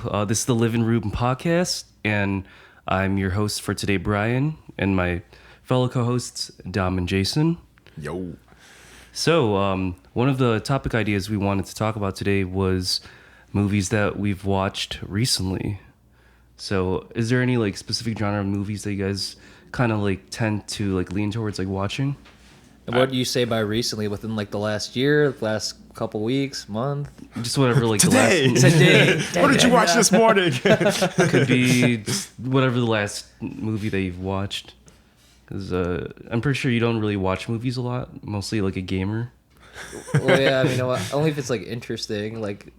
This is the Livin Room Podcast, and I'm your host for today, Bryan, and my fellow co-hosts, Dom and Jason. Yo. So, one of the topic ideas we wanted to talk about today was movies that we've watched recently. So, is there any like specific genre of movies that you guys kind of like tend to like lean towards like watching? And what do you say by recently? Within like the last year, last couple weeks, month? Just whatever, like Today. the last Today. What did you watch this morning? could be just whatever the last movie that you've watched. Because I'm pretty sure you don't really watch movies a lot. Mostly like a gamer. Well, yeah, I mean, only if it's like interesting. Like,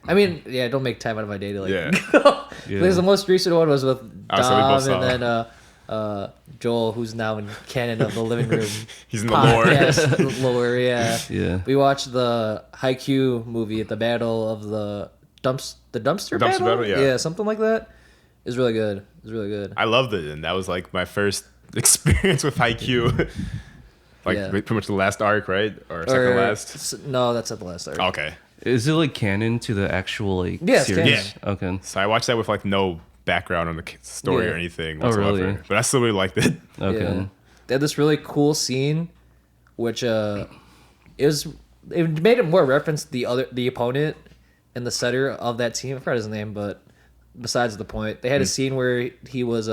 I mean, yeah, don't make time out of my day to like. Yeah. Go. Yeah. Because the most recent one was with Obviously, we both Dom and saw. then Joel, who's now in canon of the Living Room. He's in the lore. podcast lore, yeah. Yeah. We watched the Haikyuu movie at the Battle of the Dumpster Battle, yeah. Yeah, something like that. It was really good. It was really good. I loved it, and that was like my first experience with Haikyuu. Like Yeah. pretty much the last arc, right? Or second last? No, that's not the last arc. Okay. Is it like canon to the actual like Yeah, it's series? canon. Okay. So I watched that with like no background on the story Yeah. or anything Oh, whatsoever. really? But I still really liked it. Okay. Yeah. They had this really cool scene, which it made it more reference to the opponent and the setter of that team. I forgot his name, but besides the point, they had a scene where he was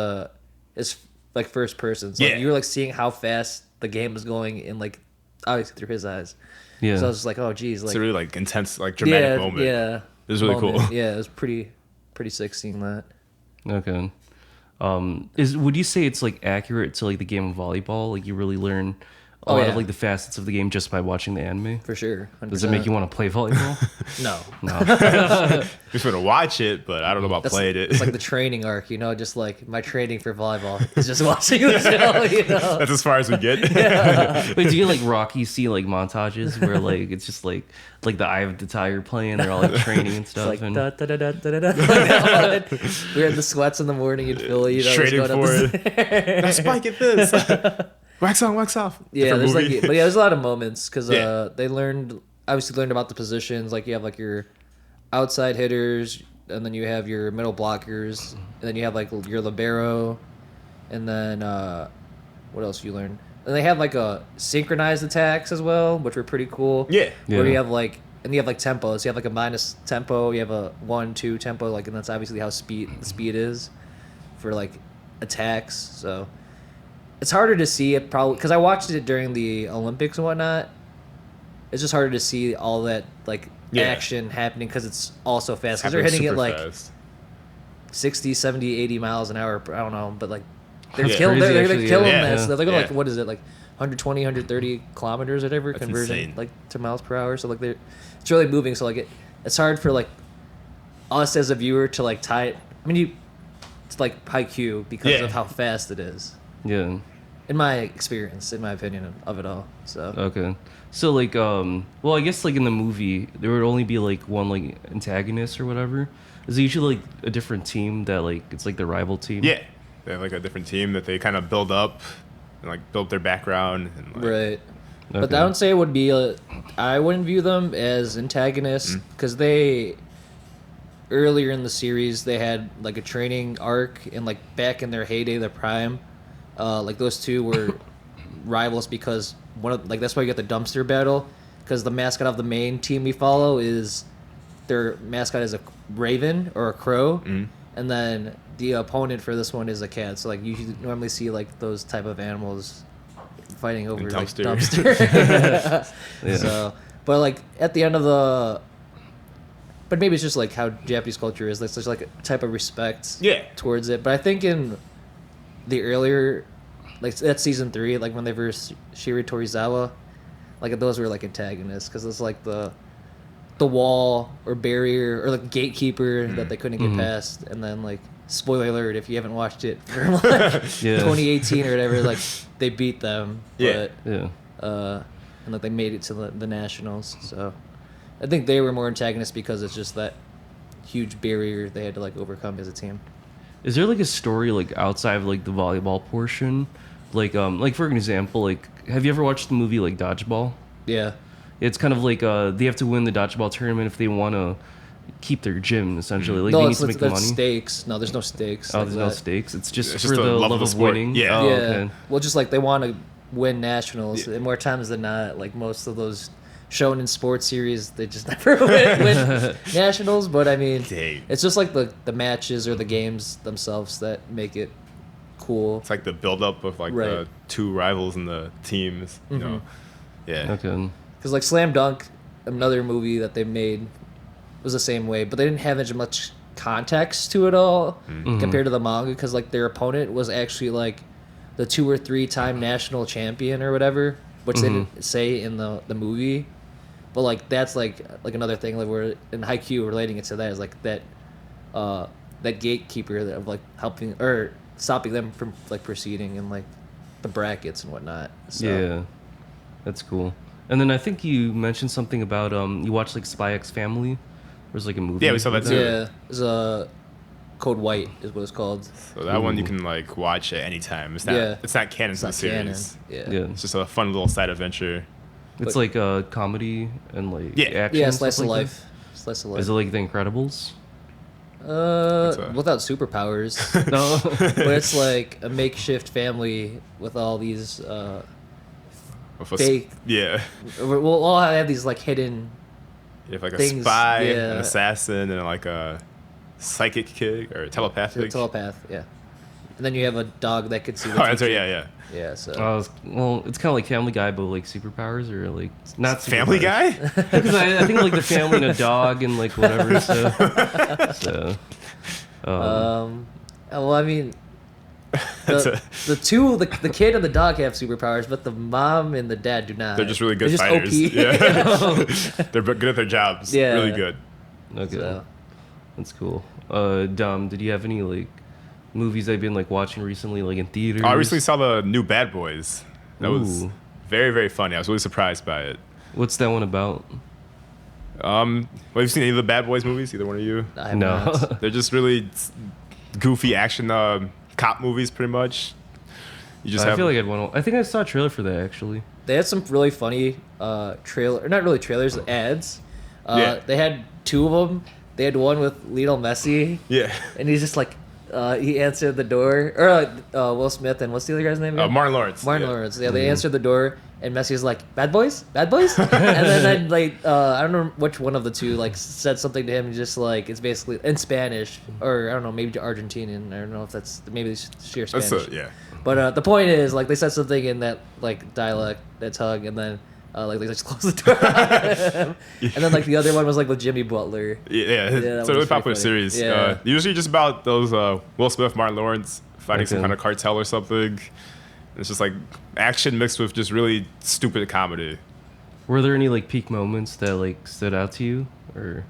his like first person. So Yeah. you were like seeing how fast the game was going in like obviously through his eyes. Yeah. So I was just like, oh geez, like It's a really like intense, like dramatic moment. Yeah, It was really cool. Yeah, it was pretty sick seeing that. Okay. Would you say it's like accurate to like the game of volleyball? Like you really learn a Oh, lot yeah. of like the facets of the game just by watching the anime? For sure. 100%. Does it make you want to play volleyball? No. Just want to watch it, but I don't know about playing it. It's like the training arc, just like my training for volleyball is just watching the show, That's as far as we get. Wait, do you get like Rocky see like montages where like it's just like the Eye of the Tiger playing, they're all like training and stuff, It's like and da, da, da, da, da, da, da. We had the sweats in the morning in Philly, just Trading going up for the- Now spike at this. Wax on, wax off. Yeah, Different there's movie. but yeah, there's a lot of moments because Yeah. they obviously learned about the positions. Like you have like your outside hitters, and then you have your middle blockers, and then you have like your libero, and then what else you learn? And they have like a synchronized attacks as well, which were pretty cool. Yeah. Where you Yeah. have like, and you have like tempos. You have like a minus tempo. You have a 1-2 tempo. Like, and that's obviously how the speed is for like attacks. So it's harder to see it probably because I watched it during the Olympics and whatnot. It's just harder to see all that like Yeah. action happening because it's all so fast. Because Happening they're hitting it super like fast. 60, 70, 80 miles an hour. I don't know, but like they're Yeah. killing. Crazy, They're actually, killing yeah. this. Yeah. They're like Yeah. what is it like 120, 130 kilometers or whatever That's conversion insane. like to miles per hour. So like it's really moving. So like it's hard for like us as a viewer to like tie it. I mean it's like Haikyuu because Yeah. of how fast it is. yeah. In my experience, in my opinion of it all. So Okay. So like well, I guess like in the movie there would only be like one like antagonist or whatever. Is it usually like a different team that like it's like the rival team? Yeah. They have like a different team that they kind of build up and like build their background. And, like, right. But Okay. I don't say it would be I wouldn't view them as antagonists because they earlier in the series they had like a training arc and like back in their heyday, their prime, like those two were rivals because one of like that's why you get the dumpster battle because the mascot of the main team we follow is their mascot is a raven or a crow, and then the opponent for this one is a cat. So like you normally see like those type of animals fighting over like dumpster. dumpster. Yeah. So, but like at the end of but maybe it's just like how Japanese culture is. Like there's like a type of respect Yeah. towards it. But I think in the earlier, like that's season 3, like when they versed Shiri Torizawa, like those were like antagonists because it's like the wall or barrier or like gatekeeper that they couldn't get past, and then like spoiler alert if you haven't watched it from like Yeah. 2018 or whatever, like they beat them. Yeah. Yeah. And like they made it to the nationals. So I think they were more antagonists because it's just that huge barrier they had to like overcome as a team. Is there like a story like outside of like the volleyball portion? Like for an example, like have you ever watched the movie like Dodgeball? Yeah. It's kind of like they have to win the dodgeball tournament if they want to keep their gym essentially. Like No, they need it's to make the money. stakes. No, there's no stakes. Oh, like there's no that. stakes. It's just It's for just the love of sport. winning. Yeah. Oh, Yeah. okay. Well, just like they want to win nationals, Yeah. and more times than not, like most of those shown in sports series, they just never win nationals. But I mean, Dang. it's just like the matches or the games themselves that make it cool. It's like the buildup of like Right. the two rivals in the teams. You know, yeah. Okay. Because like Slam Dunk, another movie that they made, was the same way, but they didn't have as much context to it all compared to the manga. Because like their opponent was actually like the 2 or 3 time national champion or whatever, which they didn't say in the movie. But like that's like another thing like where in Haikyuu relating it to that is like that that gatekeeper of like helping or stopping them from like proceeding in like the brackets and whatnot. So, Yeah, that's cool. And then I think you mentioned something about you watched like Spy X Family. There's like a movie. Yeah, we saw that with too. Yeah, it's a Code White is what it's called. So that one you can like watch at any time. It's not. Yeah. It's not canon It's to the not series. canon. Yeah, It's just a fun little side adventure. it's like a comedy and like Yeah. action. Yeah, and slice stuff of like life. Slice of that. life. Is it like The Incredibles? Without superpowers. No. But it's like a makeshift family with all these With a fake. Yeah. We'll all have these like hidden. You have like a Things, spy, yeah. an assassin, and like a psychic kid or telepathic. Telepath, yeah. And then you have a dog that could see the Oh, that's right. future. Yeah, yeah. Yeah, so. Well, it's kind of like Family Guy, but like superpowers or like not Family superpowers. Guy. Because I think like the family and a dog and like whatever. So Well, I mean, That's the kid and the dog have superpowers, but the mom and the dad do not. They're just really good They're fighters. just OP. Yeah. They're good at their jobs. Yeah. Really good. Okay, So. that's cool. Dom, did you have any like movies I've been like watching recently, like in theaters? I recently saw the new Bad Boys. That was Ooh. very, very funny. I was really surprised by it. What's that one about? Well, have you seen any of the Bad Boys movies? Either one of you? I have No. not. They're just really goofy action cop movies, pretty much. You just I have. feel like I'd want to. I think I saw a trailer for that actually. They had some really funny trailer, not really trailers, ads. Yeah. They had 2 of them. They had one with Lionel Messi, yeah. and he's just like, he answered the door, or Will Smith, and what's the other guy's name again? Martin Lawrence. Martin yeah. Lawrence. Yeah, they answered the door, and Messi's like, "Bad boys, bad boys," and then like I don't know which one of the 2 like said something to him, just like it's basically in Spanish, or I don't know, maybe Argentinian. I don't know if that's maybe they share Spanish. Yeah. But the point is, like, they said something in that like dialect, that tongue, and then like they just closed the door on him. And then like the other one was like with Jimmy Butler. Yeah, that it's a was really pretty popular funny. series. Yeah. Usually just about those Will Smith, Martin Lawrence fighting some Okay. kind of cartel or something. It's just like action mixed with just really stupid comedy. Were there any like peak moments that like stood out to you, or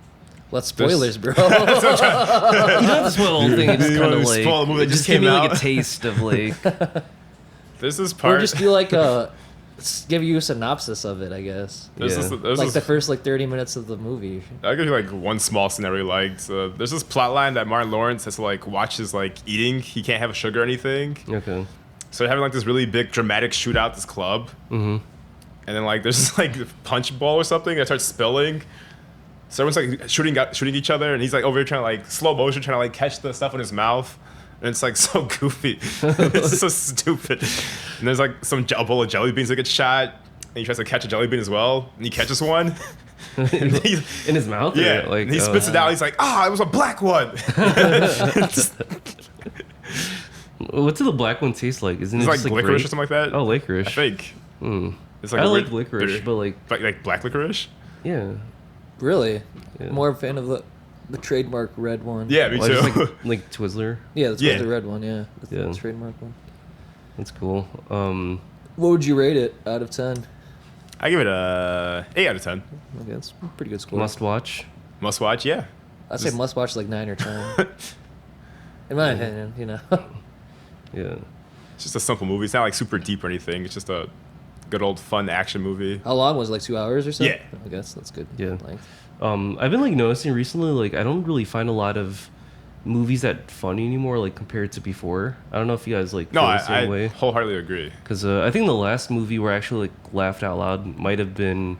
What spoilers, bro? you don't have to spoil the whole thing? It just You kind wanna of like spoil a movie that it just just gave came me like out? a taste of like There's this Or part. just do like give you a synopsis of it, I guess. there's Yeah. this, there's Like this, the first like 30 minutes of the movie. I'll give you like one small scene I really liked. There's this plot line that Martin Lawrence has to like watch his like eating. He can't have sugar or anything. okay. So they're having like this really big dramatic shootout at this club. Mm-hmm. And then like there's this like punch bowl or something that starts spilling. So everyone's like shooting each other, and he's like over here trying to like slow motion trying to like catch the stuff in his mouth. And it's like so goofy. It's so stupid. And there's like a bowl of jelly beans that gets shot, and he tries to catch a jelly bean as well, and he catches one. And he's- In his mouth? Or, yeah, like and he spits it out. He's like, it was a black one. What do the black one taste like? Isn't It's it like just like licorice grape? or something like that. Oh, licorice. I think. Mm. It's I a like weird- licorice, there's- but like like black licorice. yeah. Really? Yeah. More a fan of the trademark red one. Yeah, me Well, too. just like Twizzler. Yeah, that's Yeah. the red one, yeah. That's Yeah. the trademark one. That's cool. What would you rate it out of 10? I give it a 8 out of 10. Okay, that's a pretty good score. Must watch. Must watch. Yeah. I'd say Just- must watch like 9 or 10. In my opinion, you know. Yeah. It's just a simple movie. It's not like super deep or anything. It's just a good old fun action movie. How long was it? Like 2 hours or so? Yeah. I guess that's good. Yeah. length. I've been like noticing recently, like I don't really find a lot of movies that funny anymore, like compared to before. I don't know if you guys like No, feel I the same way. wholeheartedly agree. Because I think the last movie where I actually like laughed out loud might have been,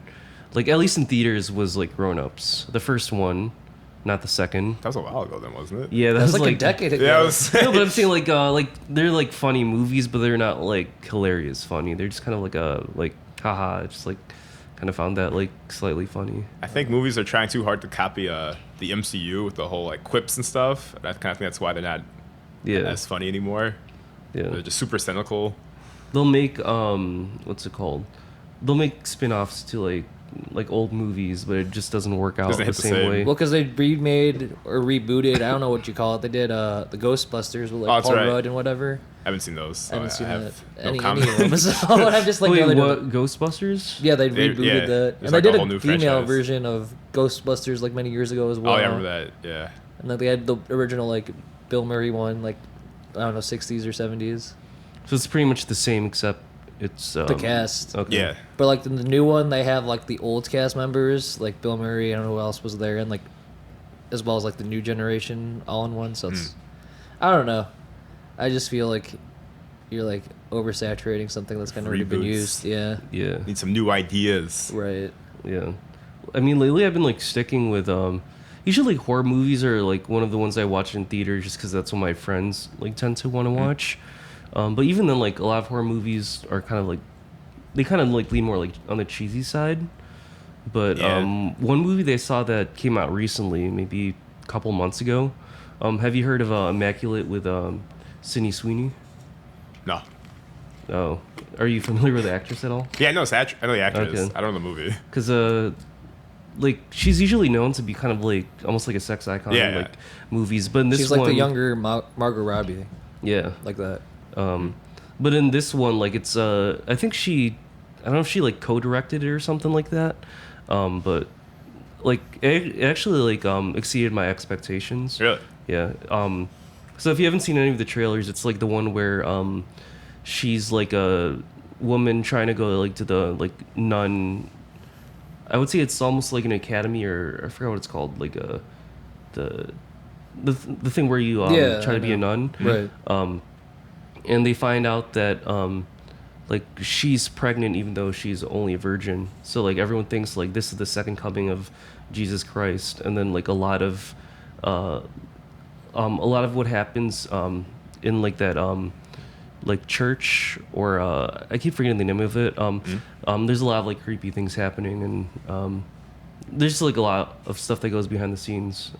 like at least in theaters, was like Grown Ups. The first one, not the second. That was a while ago, then, wasn't it? Yeah, that That's was like a decade ago. Yeah, it was. No, but I'm saying like they're like funny movies, but they're not like hilarious funny. They're just kind of like haha, just like kind of found that like slightly funny. I think movies are trying too hard to copy the MCU with the whole like quips and stuff. And I kind of think that's why they're not as funny anymore. Yeah, They're just super cynical. they'll make what's it called? They'll make spin-offs to like old movies, but it just doesn't work out Doesn't the hit the same same. way. Well, because they remade or rebooted. I don't know what you call it. They did the Ghostbusters with like that's Paul right. Rudd and whatever. I haven't seen those. So I haven't seen have that. no Any comment. of them. So I'm just like Wait, no, they what? don't- Ghostbusters? Yeah, they They- rebooted yeah, that, there's and like they a did whole a new female franchise. version of Ghostbusters like many years ago as well. Oh, yeah, I remember that. Yeah. And then they had the original like Bill Murray one, like I don't know, 60s or 70s. So it's pretty much the same, except it's The cast. Okay. Yeah. But like in the new one, they have like the old cast members, like Bill Murray. I don't know who else was there, and like as well as like the new generation all in one. So it's I don't know. I just feel like you're like oversaturating something that's kind of already been Reboots. used. Yeah. Yeah. Need some new ideas. Right. Yeah. I mean, lately I've been like sticking with usually like horror movies are like one of the ones I watch in theater just because that's what my friends like tend to want to watch. But even then, like a lot of horror movies are kind of like they kind of like lean more like on the cheesy side. But Yeah. one movie they saw that came out recently, maybe a couple months ago. Have you heard of Immaculate with Sydney Sweeney? No. Oh, are you familiar with the actress at all? Yeah, I know I know the actress. Okay. I don't know the movie. Because like she's usually known to be kind of like almost like a sex icon Yeah. in like movies, but in this She's like one, the younger Margot Robbie, yeah. like that. But in this one, like it's I think I don't know if she like co-directed it or something like that. But like it actually like exceeded my expectations. Really? Yeah. So if you haven't seen any of the trailers, it's like the one where she's like a woman trying to go like to the like nun. I would say it's almost like an academy, or I forgot what it's called, like the thing where you try to be a nun. Right. And they find out that like she's pregnant even though she's only a virgin. So like everyone thinks like this is the second coming of Jesus Christ, and then like a lot of what happens in like that like church, or I keep forgetting the name of it. There's a lot of like creepy things happening, and there's just like a lot of stuff that goes behind the scenes.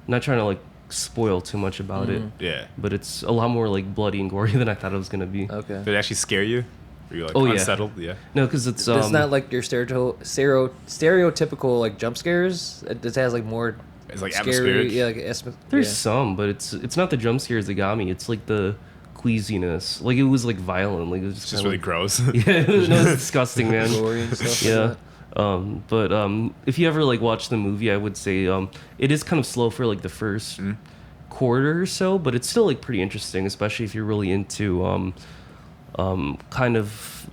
Not trying to like spoil too much about it, Yeah. but it's a lot more like bloody and gory than I thought it was gonna be. Okay. Did it actually scare you? Were you like Oh, yeah. unsettled? Yeah. No, because it's It's not like your stereotypical like jump scares. It just has like more It's like scary. atmospheric. Yeah, like there's yeah. some, but it's not the jump scares that got me. It's like the queasiness. Like it was like violent. Like it was It's just just kinda really like, gross. yeah, it was disgusting, man. gory and stuff. Yeah. Like that. But if you ever like watch the movie, I would say it is kind of slow for like the first quarter or so, but it's still like pretty interesting, especially if you're really into kind of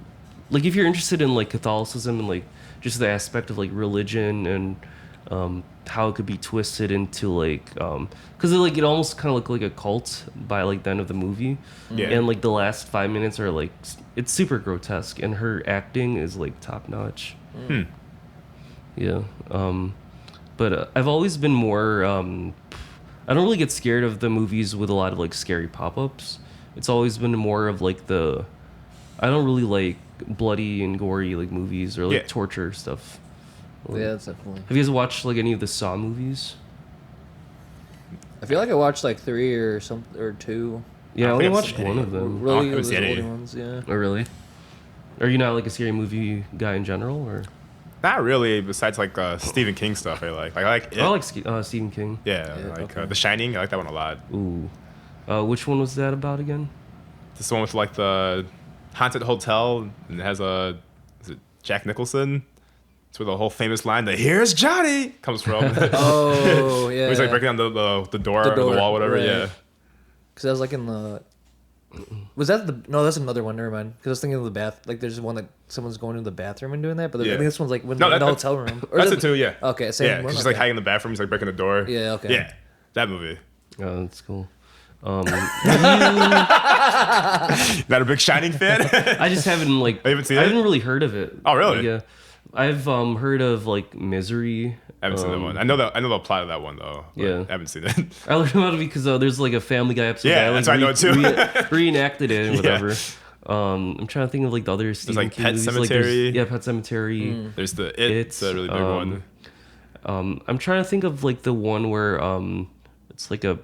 like if you're interested in like Catholicism and like just the aspect of like religion and how it could be twisted into like because like it almost kind of looked like a cult by like the end of the movie. Yeah. And like the last 5 minutes are like it's super grotesque, and her acting is like top notch. Yeah. But I've always been more I don't really get scared of the movies with a lot of like scary pop-ups. It's always been more of like I don't really like bloody and gory like movies or like Yeah. torture stuff. Yeah, that's definitely. Have you guys watched like any of the Saw movies? I feel like I watched like 3 or 2. Yeah, I I only think I've watched seen one any. of them. Really, I haven't those seen any. older ones. Yeah. Oh, really? Are you not like a scary movie guy in general, or? Not really. Besides like Stephen King stuff, I like. I like it. I like Stephen King. Yeah, Yeah, like okay. The Shining. I like that one a lot. Ooh. Which one was that about again? This one with like the haunted hotel, and it has is it Jack Nicholson? It's where the whole famous line, "The here's Johnny," comes from. Oh yeah. He's like breaking down the door, or the wall, whatever. right. Yeah. Because I was like in the. Was that the? No, that's another one. Never mind. Because I was thinking of the bath. Like there's one that someone's going to the bathroom and doing that. But I Yeah. think this one's like when No, in the that's- hotel room. Or That's is it too. Yeah. Okay, same Yeah, one. 'cause she's Okay. like hiding in the bathroom. He's like breaking the door. Yeah. Okay. Yeah, that movie. Oh, that's cool. Not a big Shining fan. I just haven't like. You haven't seen I it? haven't really heard of it. Oh, really? Yeah. I've heard of like Misery. I haven't seen that one. I know the plot of that one though. But Yeah. I haven't seen it. I learned about it because there's like a Family Guy episode. Yeah, that that's what I know too. Reenacted it and Yeah. whatever. I'm trying to think of like the other Stephen like King Pet movies. Sematary. Like Pet Cemetery. There's it's a really big one. I'm trying to think of like the one where it's like a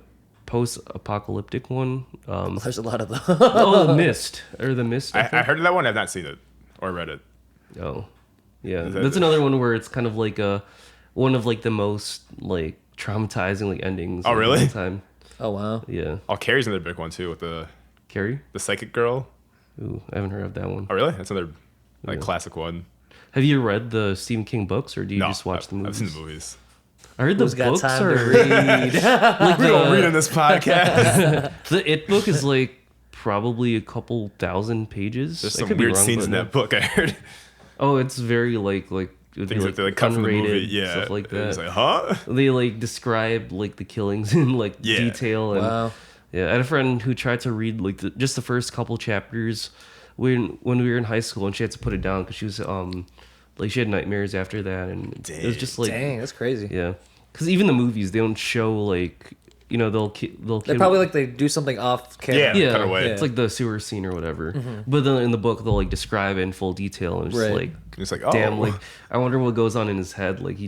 post-apocalyptic one. There's a lot of those. The Mist I I heard of that one. I've not seen it or read it. Oh, yeah. Is that- That's another one where it's kind of like one of like the most like traumatizing like endings. Oh, of really? all time. Oh wow. Yeah. Oh, Carrie's another big one too with the Carrie? psychic girl. Ooh, I haven't heard of that one. Oh, really? That's another like classic one. Have you read the Stephen King books or do you No, just watch the I've movies? seen the movies. I heard Who's the got books time are to read? like We don't read in this podcast. the It book is like probably a couple thousand pages. There's I some could be weird wrong, scenes but in no. that book. I heard Oh, it's very like it would things be, that they like cut from the movie. unrated, Yeah, stuff like that. It's like, huh? They like describe like the killings in like Yeah. detail and Wow. yeah. I had a friend who tried to read like just the first couple chapters when we were in high school and she had to put it down because she was like she had nightmares after that and it was just like Dang, that's crazy. yeah. Because even the movies they don't show like they'll They probably like they do something off camera. Yeah. cut away. It's like the sewer scene or whatever. But then in the book they'll like describe it in full detail and it's just Right. like It's like, oh, damn, like I wonder what goes on in his head. Like he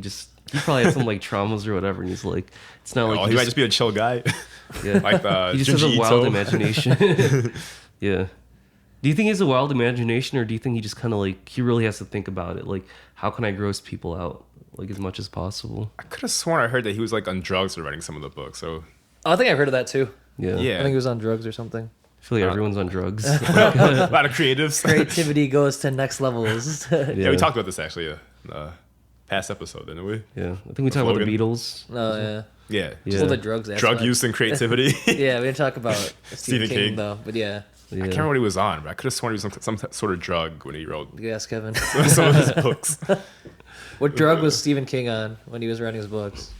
probably had some like traumas or whatever, and he's like, it's not like oh, he might just be a chill guy. yeah. Like the He just has Junji a wild Ito. imagination. Yeah. Do you think he has a wild imagination, or do you think he just kind of like he really has to think about it? Like, how can I gross people out like as much as possible? I could have sworn I heard that he was like on drugs for writing some of the books. So Oh, I think I've heard of that too. Yeah. Yeah. I think he was on drugs or something. I feel like everyone's on drugs. a lot of creatives. Creativity goes to next levels. Yeah, we talked about this actually in the past episode, didn't we? Yeah. I think we talked about the Logan. Beatles. Oh yeah. Yeah. Yeah. Well, the drugs. Drug aspect. use and creativity. Yeah, we didn't talk about Stephen Stephen King, King. though, but yeah. Yeah. I can't remember what he was on, but I could have sworn he was on some sort of drug when he wrote Yes, Kevin. some of his books. What drug was Stephen King on when he was writing his books?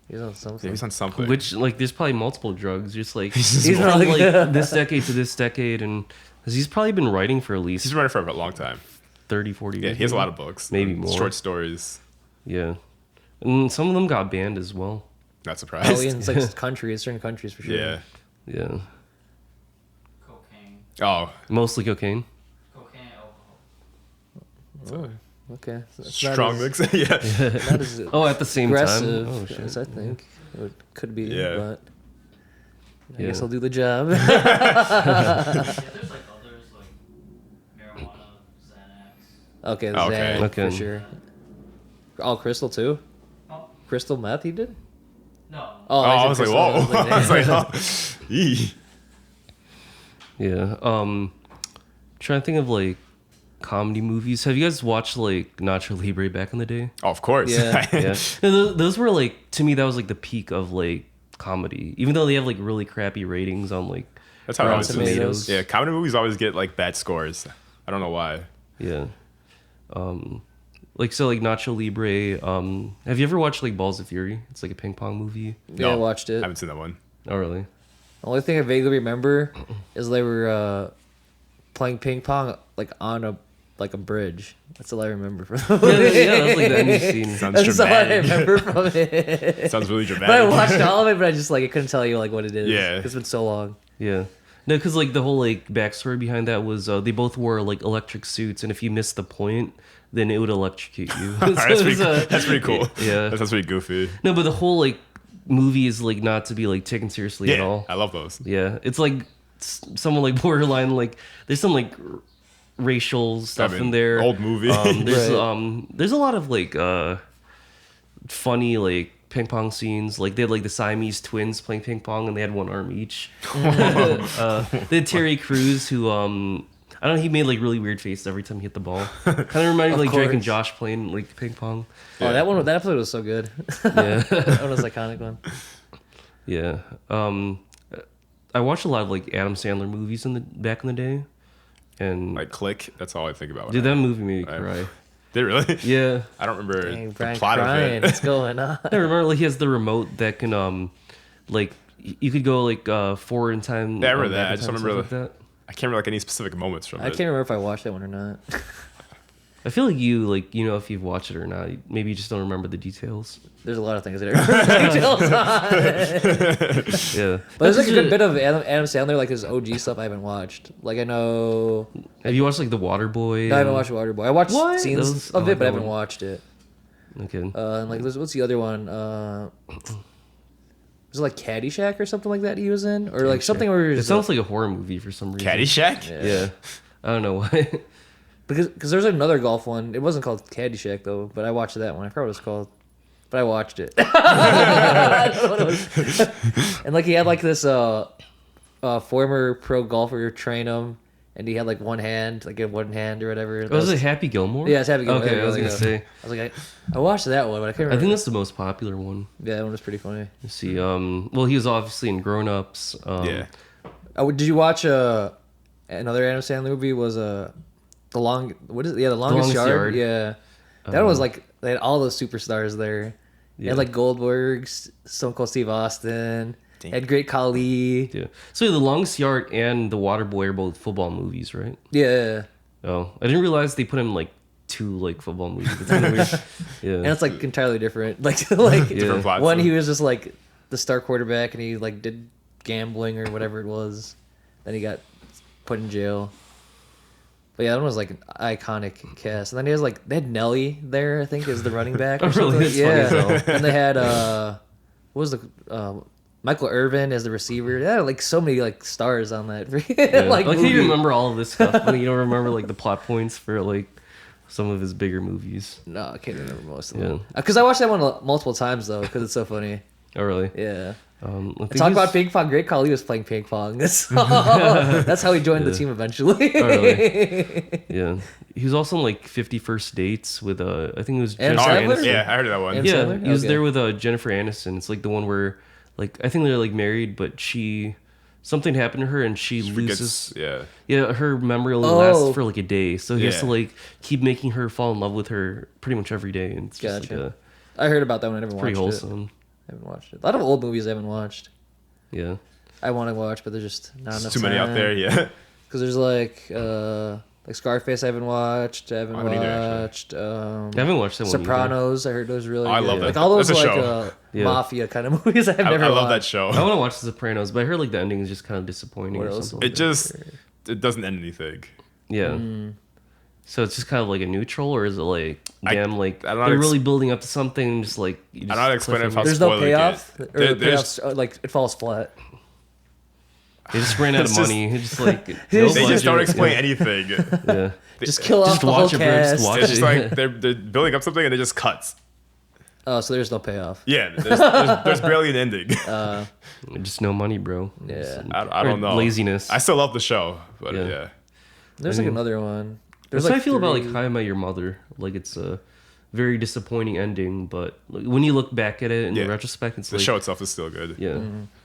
He was on Yeah, something. he's on something. Which like there's probably multiple drugs, just like He's He's from not like like this decade to this decade, and 'cause he's probably been writing for at least He's been running for a long time. 30, 40 Yeah, years. he has a maybe. lot of books. Maybe and more. Short stories. Yeah, and some of them got banned as well. Not surprised. Probably in like countries, certain countries for sure. Yeah. Yeah, Cocaine. Oh, mostly cocaine. Cocaine and alcohol. Oh, okay. So it's strong not as, mix. Yeah. not as Oh, at the same aggressive time. Oh shit. as I think it could be, Yeah. but I Yeah. guess I'll do the job. Yeah, there's like others like marijuana, Xanax. Okay, Okay. Xanax Okay. for sure. Oh, crystal too? Oh, Crystal meth he did? no. Oh, I was like, crystal. whoa. I was like, damn. oh. Yee. Yeah. Trying to think of like comedy movies. Have you guys watched like Nacho Libre back in the day? Oh, of course. Yeah. Yeah. No, those were like to me that was like the peak of like comedy. Even though they have like really crappy ratings on like That's how it Rotten always is. Tomatoes. Yeah, comedy movies always get like bad scores. I don't know why. yeah. Like so like Nacho Libre. Have you ever watched like Balls of Fury? It's like a ping pong movie. Yeah, I watched it. I haven't seen that one. Oh really? The only thing I vaguely remember is they were playing ping pong like on a bridge. That's all I remember from the Yeah, movie. yeah, that's like the end scene. Sounds That's all I dramatic. remember from it. Sounds really But I dramatic. watched all of it, but I just like I couldn't tell you like what it is. Yeah. It's been so long. Yeah. No, because like the whole like backstory behind that was they both wore like electric suits, and if you missed the point, then it would electrocute you. All right, that's, So pretty, it's, that's pretty cool. Yeah. That sounds pretty goofy. No, but the whole like movie is like not to be like taken seriously at Yeah, all. I love those. Yeah, it's like someone like borderline like there's some like racial stuff mean, in there. old movie. There's a lot of like funny like ping pong scenes. Like they had like the Siamese twins playing ping pong, and they had one arm each. They had Terry Crews who I don't know, he made like really weird faces every time he hit the ball. Kind of reminded me like Drake and course. Josh playing like ping pong. Oh, that episode was so good. Yeah. That one was an iconic one. Yeah. I watched a lot of like Adam Sandler movies back in the day, and Like Click. That's all I think about. when dude, I- that movie made me I- cry. Did it really? Yeah, I don't remember Dang, the Bryan plot crying. of What's it. going on? I remember like he has the remote that can like you could go like forward in time. Yeah, I remember back that. in I just time, don't remember stuff like that. I can't remember like any specific moments from I it. can't remember if I watched that one or not. I feel like you if you've watched it or not. Maybe you just don't remember the details. There's a lot of things that are details on. Yeah, But there's like a good bit of Adam Sandler, like his OG stuff I haven't watched. Like I know. Have you watched like The Waterboy? No, I haven't watched Waterboy. I watched What? scenes I of like it, but I that haven't one. watched it. Okay. And like, what's the other one? Was it like Caddyshack or something like that he was in, or like something where It sounds like a horror movie for some reason. Caddyshack? Yeah. I don't know why. because there's another golf one. It wasn't called Caddyshack though, but I watched that one. I forgot what it was called, but I watched it. I don't know what it was. And like he had like this former pro golfer train him, and he had like one hand or whatever. Was it Happy Gilmore? Yeah, it's Happy Gilmore. Okay, I was gonna say. I was like, I watched that one, but I can't I remember. think that's the most popular one. Yeah, that one was pretty funny. Let's see. Well, he was obviously in Grown Ups. Yeah. Oh, did you watch another Adam Sandler movie? Was the Longest Yard? Yeah, that was like they had all those superstars there. They Yeah. had like Goldberg, Stone Cold Steve Austin, had Great Khali. Yeah. So The Longest Yard and The Waterboy are both football movies, right? Yeah, Oh, I didn't realize they put him in like two like football movies. It's kind of weird. Yeah. and it's like entirely different. Like Different plots. one, he was just like the star quarterback, and he like did gambling or whatever it was. Then he got put in jail. But yeah, that one was like an iconic cast. And then they had Nelly there, I think, as the running back. Or Oh, really? something. That's funny Yeah. as hell. And they had what was the Michael Irvin as the receiver. They had like so many like stars on that. Yeah. like Like movie. you remember all of this stuff, but you don't remember like the plot points for like some of his bigger movies. No, I can't remember most of Yeah. them. Because I watched that one multiple times though, because it's so funny. Oh, really? Yeah. I think Talk he's- about ping pong. Great Khali was playing ping pong. That's how he joined the team eventually. Oh, really? Yeah. He was also in like 51st Dates with I think it was Adam Jennifer Sandler? Aniston. Yeah, I heard of that one. And- Yeah, Sandler? he was Okay. there with Jennifer Aniston. It's like the one where like I think they're like married, but something happened to her and she loses. Forgets, Yeah, her memory only Oh. lasts for like a day, so he has to Yeah. like keep making her fall in love with her pretty much every day, and it's just Gotcha. like I heard about that one. I never pretty watched it. wholesome. I haven't watched it. A lot of old movies I haven't watched. Yeah, I want to watch, but there's just not enough There's too many out there, yeah. Because there's like Scarface I haven't watched. I haven't I haven't either, actually. watched. I haven't watched that one. Sopranos. I heard those really. Oh, I good. love that. Like all those That's a like show. Yeah. mafia kind of movies I've I never love that watched. show. I want to watch The Sopranos, but I heard like the ending is just kind of disappointing What or else? something. It doesn't end anything. Yeah. So it's just kind of like a neutral, or is it like damn, like I don't know they're how to really building up to something, and just like you I don't know how to explain it cliffhanger. There's no Spoiler payoff, kid. or the There's- payoffs like it falls flat. They just ran out of It's just- money. It's just like no They just budget. don't explain Yeah. anything. Yeah. Just kill off Just the whole watch it, bro. Just cast. watch It's just it. like they're building up something and it just cuts. Oh, so there's no payoff. Yeah, there's barely an ending. Just no money, bro. Yeah. I Or don't know. laziness. I still love the show, but Yeah. yeah. There's like another one. There's That's how I like feel about like 3. How I Met Your Mother. Like it's a very disappointing ending, but like, when you look back at it in Yeah. retrospect, it's The like show itself is still good. yeah,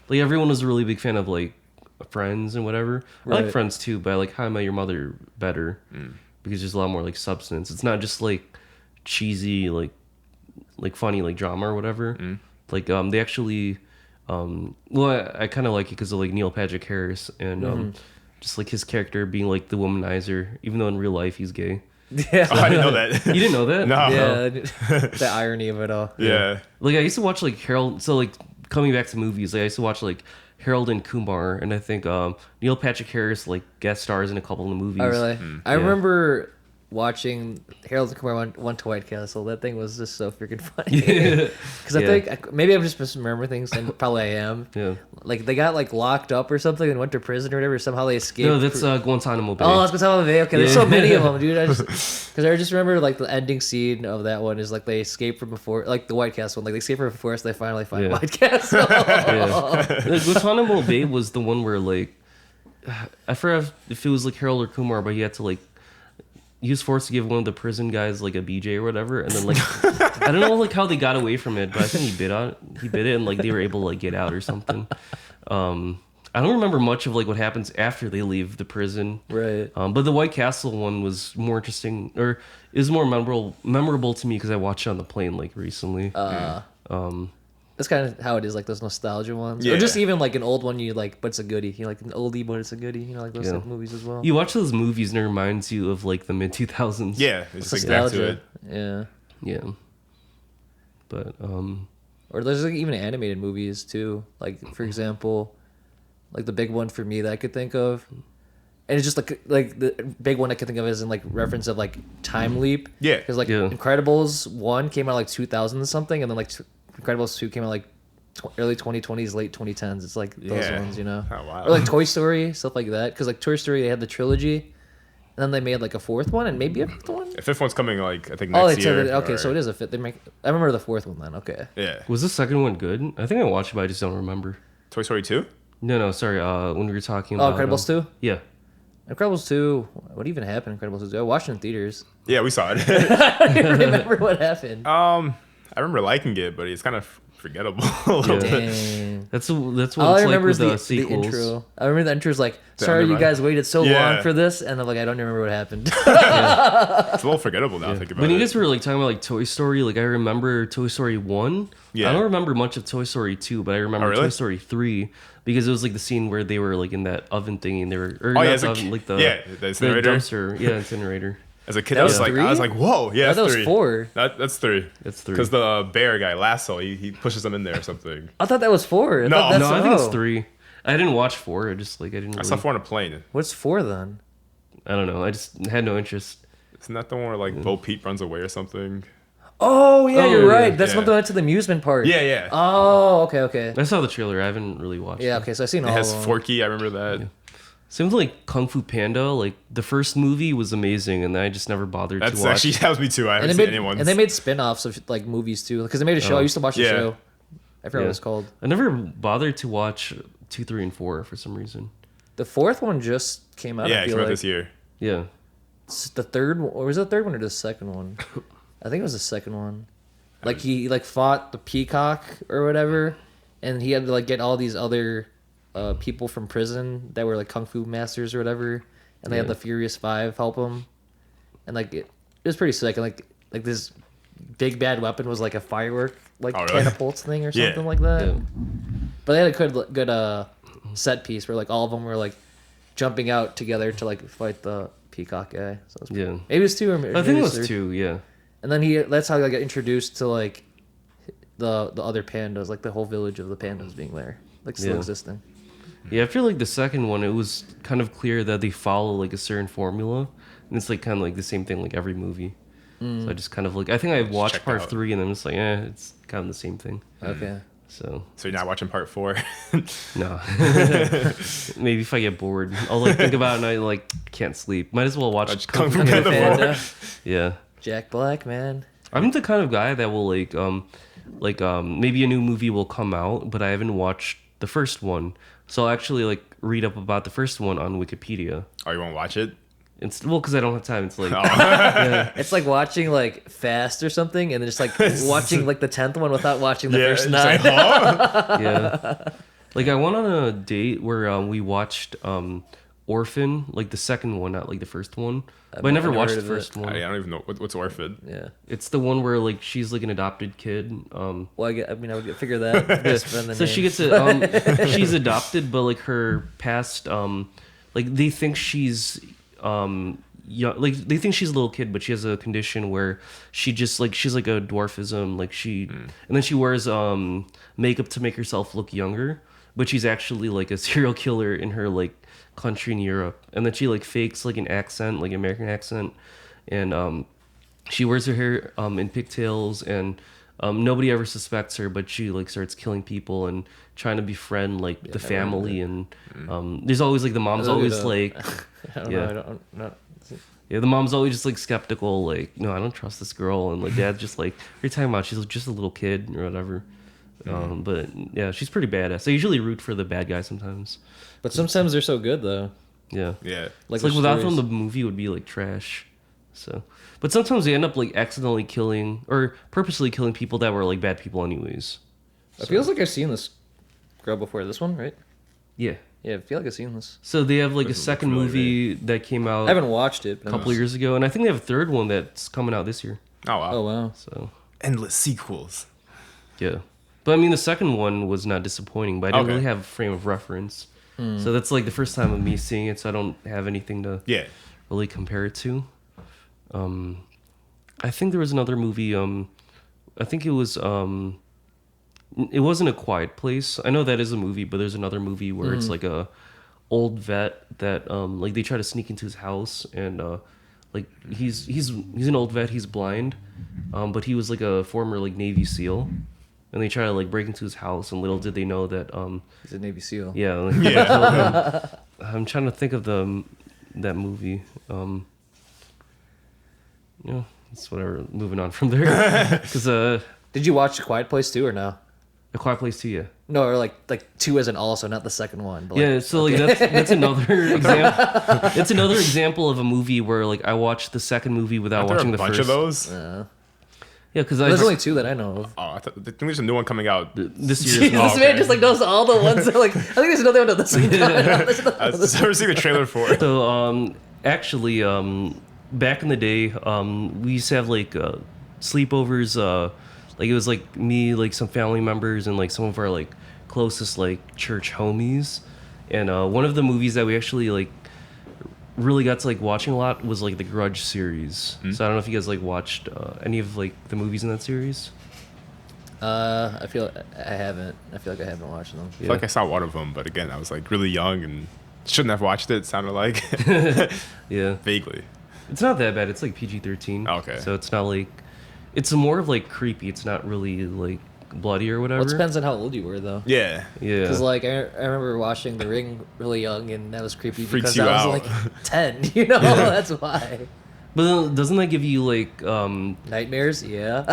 like everyone was a really big fan of like Friends and whatever. I Right. like Friends too, but I like How I Met Your Mother better because there's a lot more like substance. It's not just like cheesy like funny like drama or whatever. Like they actually well I kind of like it because of like Neil Patrick Harris and just like his character being like the womanizer, even though in real life he's gay. Yeah. Oh, I didn't know that. You didn't know that? No. Yeah, the irony of it all. Yeah. Like I used to watch like Harold. So like coming back to movies, like, I used to watch like Harold and Kumar, and I think Neil Patrick Harris like guest stars in a couple of the movies. Oh, really? I Yeah. remember watching Harold and Kumar went to White Castle. That thing was just so freaking funny. Yeah. Because I think maybe I'm just misremembering things, and probably I am. Yeah. Like they got like locked up or something and went to prison or whatever. Somehow they escaped. No, that's Guantanamo Bay. Oh, that's Guantanamo Bay. Okay, there's so Yeah. many of them, dude. Because I just remember like the ending scene of that one is like they escape from before, like the White Castle one. Like they escape from a forest, they finally find Yeah. White Castle. Yeah. The Guantanamo Bay was the one where like I forgot if it was like Harold or Kumar, but he had to like he was forced to give one of the prison guys like a BJ or whatever, and then like I don't know like how they got away from it, but I think he bit it, and like they were able to like get out or something. I don't remember much of like what happens after they leave the prison. Right. But the White Castle one was more interesting, or is more memorable to me because I watched it on the plane like recently. That's kind of how it is, like those nostalgia ones, Yeah. or just even like an old one you like, but it's a goodie. You like an oldie, but it's a goodie. You know, like those Yeah. type of movies as well. You watch those movies and it reminds you of like the mid 2000s. Yeah, it's like back to it. Yeah. Yeah. But Or there's like even animated movies too. Like for example, like the big one for me that I could think of, and it's just like the big one I could think of is in like reference of like time leap. Yeah. Because like Yeah. Incredibles 1 came out like 2000 and something, and then like Incredibles 2 came out like early 2020s, late 2010s. It's like those Yeah. ones, you know. Oh, wow. Or like Toy Story, stuff like that. Because like Toy Story, they had the trilogy, and then they made like a fourth one and maybe a fifth one. The fifth one's coming like I think Oh, next they year. said that, okay, or- so it is a fifth. I remember the fourth one then. Okay. Yeah. was the second one good? I think I watched it, but I just don't remember. Toy Story 2? No, sorry. When we were talking Oh, about Incredibles 2? Yeah. Incredibles 2. What even happened in Incredibles 2? I watched it in theaters. Yeah, we saw it. I don't remember what happened. I remember liking it, but it's kind of forgettable. a little Yeah. bit. Dang. That's what All it's I like remember with is the the sequels. intro. I remember the intro's like, The sorry you undermine- guys waited so Yeah. long for this. And I'm like, I don't remember what happened. It's a little forgettable now. Think about When it. you guys were like talking about like Toy Story, like I remember Toy Story 1. Yeah. I don't remember much of Toy Story 2, but I remember Oh, really? Toy Story 3 because it was like the scene where they were like in that oven thingy and they were or Oh, yeah, not as the a oven, ki- like the yeah, the incinerator. dumpster. Yeah, incinerator. As a kid, That I was was like, three? I was like, whoa, yeah, I thought that's that was 3. 4. That's 3. That's 3. Because the bear guy, Lasso, he pushes them in there or something. I thought that was 4. I No. thought that's No, I think it's oh. 3. I didn't watch 4. I just like I didn't. I Really, saw 4 on a plane. What's 4 then? I don't know. I just had no interest. Isn't that the one where like Bo Peep runs away or something? Oh, yeah, Oh, you're yeah, right. That's yeah. when they went to the amusement park. Yeah, yeah. Oh, okay. I saw the trailer. I haven't really watched. Yeah, it. okay, so I've seen It all has of them. Forky. I remember that. Same with like Kung Fu Panda. Like the first movie was amazing, and I just never bothered That's to watch. actually that was me too. I And haven't they, seen made, anyone's. and they made spin-offs of like movies too. Because they made a show. Oh, I used to watch the yeah. show. I forgot Yeah. what it's called. I never bothered to watch 2, 3, and 4 for some reason. The fourth one just came out. Yeah, I it feel came out like. this year. Yeah. It's the third one, or was it the third one or the second one? I think it was the second one. Like he like fought the peacock or whatever, and he had to like get all these other people from prison that were like kung fu masters or whatever, and they had Yeah. the Furious Five help him, and like it was pretty sick. And like this big bad weapon was like a firework like Oh, really? catapults thing or Yeah. something like that. Yeah. But they had a good set piece where like all of them were like jumping out together to like fight the peacock guy. So it was Yeah. maybe it was 2 or maybe I think it was was 3. 2. Yeah. And then that's how I got introduced to like the other pandas, like the whole village of the pandas being there, like still Yeah. existing. Yeah, I feel like the second one, it was kind of clear that they follow like a certain formula, and it's like kind of like the same thing like every movie. So I just kind of like I think I watched checked part out. 3, and I'm just like, it's kind of the same thing. Okay. So So you're not watching part 4. no, maybe if I get bored, I'll like think about it and I like can't sleep. Might as well watch Watch Kung Kung Fu Fu Panda. Panda. Panda, Yeah, Jack Black, man. I'm the kind of guy that will like maybe a new movie will come out, but I haven't watched the first one, so I'll actually like read up about the first one on Wikipedia. Oh, you won't watch it? It's well because I don't have time. It's like Oh. It's like watching like Fast or something, and then just like watching like the 10th one without watching the first it's 9. like, huh? yeah. Like I went on a date where we watched Orphan, like the second one, not like the first one. But I never never watched heard the of it. first one. I don't even know what's Orphan. Yeah. It's the one where like she's like an adopted kid. Well, I would figure that. Just from the So she name. gets a she's adopted, but like her past like they think she's young, like they think she's a little kid, but she has a condition where she just like she's like a dwarfism, like she and then she wears makeup to make herself look younger, but she's actually like a serial killer in her like country in Europe, and then she like fakes like an accent, like American accent, and she wears her hair in pigtails, and nobody ever suspects her, but she like starts killing people and trying to befriend like the family, and there's always like the mom's always like I don't yeah. know. I don't know. yeah, the mom's always just like skeptical, like, no, I don't trust this girl, and like dad's just like, what are you talking about? She's just a little kid or whatever. But yeah, she's pretty badass. I usually root for the bad guy sometimes. But sometimes they're so good though. Yeah, Yeah. it's the like without them, stories. the movie would be like trash. So, but sometimes they end up like accidentally killing or purposely killing people that were like bad people anyways. It feels like I've seen this girl before. This one, right? Yeah. Yeah, I feel like I've seen this. So they have like a Doesn't look second familiar. movie that came out I haven't watched it. a But couple years ago, and I think they have a third one that's coming out this year. Oh wow. Oh wow. So Endless sequels. yeah. But I mean, the second one was not disappointing, but I didn't Okay. really have a frame of reference. So that's like the first time of me seeing it, so I don't have anything to Yeah. really compare it to. I think there was another movie. I think it wasn't A Quiet Place. I know that is a movie, but there's another movie where it's like a old vet that like they try to sneak into his house, and like he's an old vet. He's blind, but he was like a former like Navy SEAL, and they try to like break into his house, and little did they know that He's a Navy SEAL. yeah, like, Yeah. I'm trying to think of that movie. Yeah, it's whatever. Moving on from there, because Did you watch A Quiet Place 2 or no? A Quiet Place 2, yeah. No, or like 2 as an also, not the second one. But like, Yeah, so like that's another example. It's another example of a movie where like I watched the second movie without There are watching a the bunch first. of those. Yeah, because there's only 2 that I know of. Oh, I think there's a new one coming out. this year. Jesus, Is okay. man, just like knows all the ones that like. I think there's another one at the same time. I've never seen the trailer for it. So actually back in the day we used to have like sleepovers. Like it was like me, like some family members, and like some of our like closest like church homies. And one of the movies that we actually like really got to like watching a lot was like the Grudge series. So I don't know if you guys like watched any of like the movies in that series. I feel I haven't. I feel like I haven't watched them. I feel like I saw one of them, but again, I was like really young and shouldn't have watched it. It sounded like Yeah, vaguely. it's not that bad. It's like PG-13. Okay. So it's not like it's more of like creepy. It's not really like bloody or whatever. Well, it depends on how old you were though. Yeah. Yeah. Because like I remember watching The Ring really young, and that was creepy Freaks because you I was out. like 10. You know, that's why. But then doesn't that give you like Nightmares, yeah.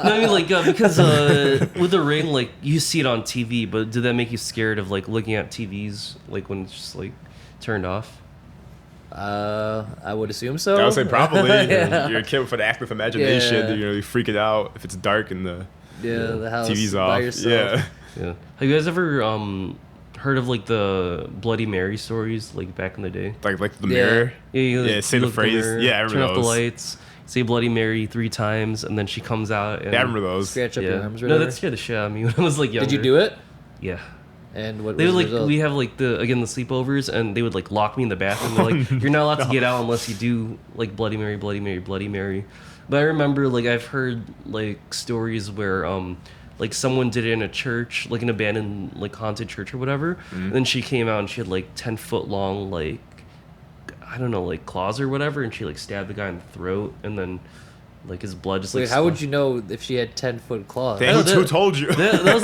no, I mean like because with The Ring, like you see it on TV, but did that make you scared of like looking at TVs like when it's just like turned off? I would assume so. I would say probably. Yeah. You're a kid with an active imagination. Yeah. You're really freaking out if it's dark and the The house TV's by off. yourself. Yeah. Yeah. Have you guys ever heard of like the Bloody Mary stories like back in the day? Like the Yeah. mirror. Yeah, Say the look in phrase. mirror, Yeah, I remember turn off the those. lights, say Bloody Mary 3 times, and then she comes out. And, Yeah, I remember those. Scratch up Yeah. your arms. Or No, whatever. that scared the shit out of me when I was like younger. Did you do it? Yeah. And what They was would the like result? we have like the sleepovers, and they would like lock me in the bathroom. They're like, you're not allowed to get out unless you do like Bloody Mary, Bloody Mary, Bloody Mary. But I remember like I've heard like stories where like someone did it in a church, like an abandoned like haunted church or whatever. And then she came out and she had like 10-foot long like I don't know like claws or whatever, and she like stabbed the guy in the throat, and then like his blood just like. Wait, how would you know if she had 10-foot claws? Dang, know who that- told you? that was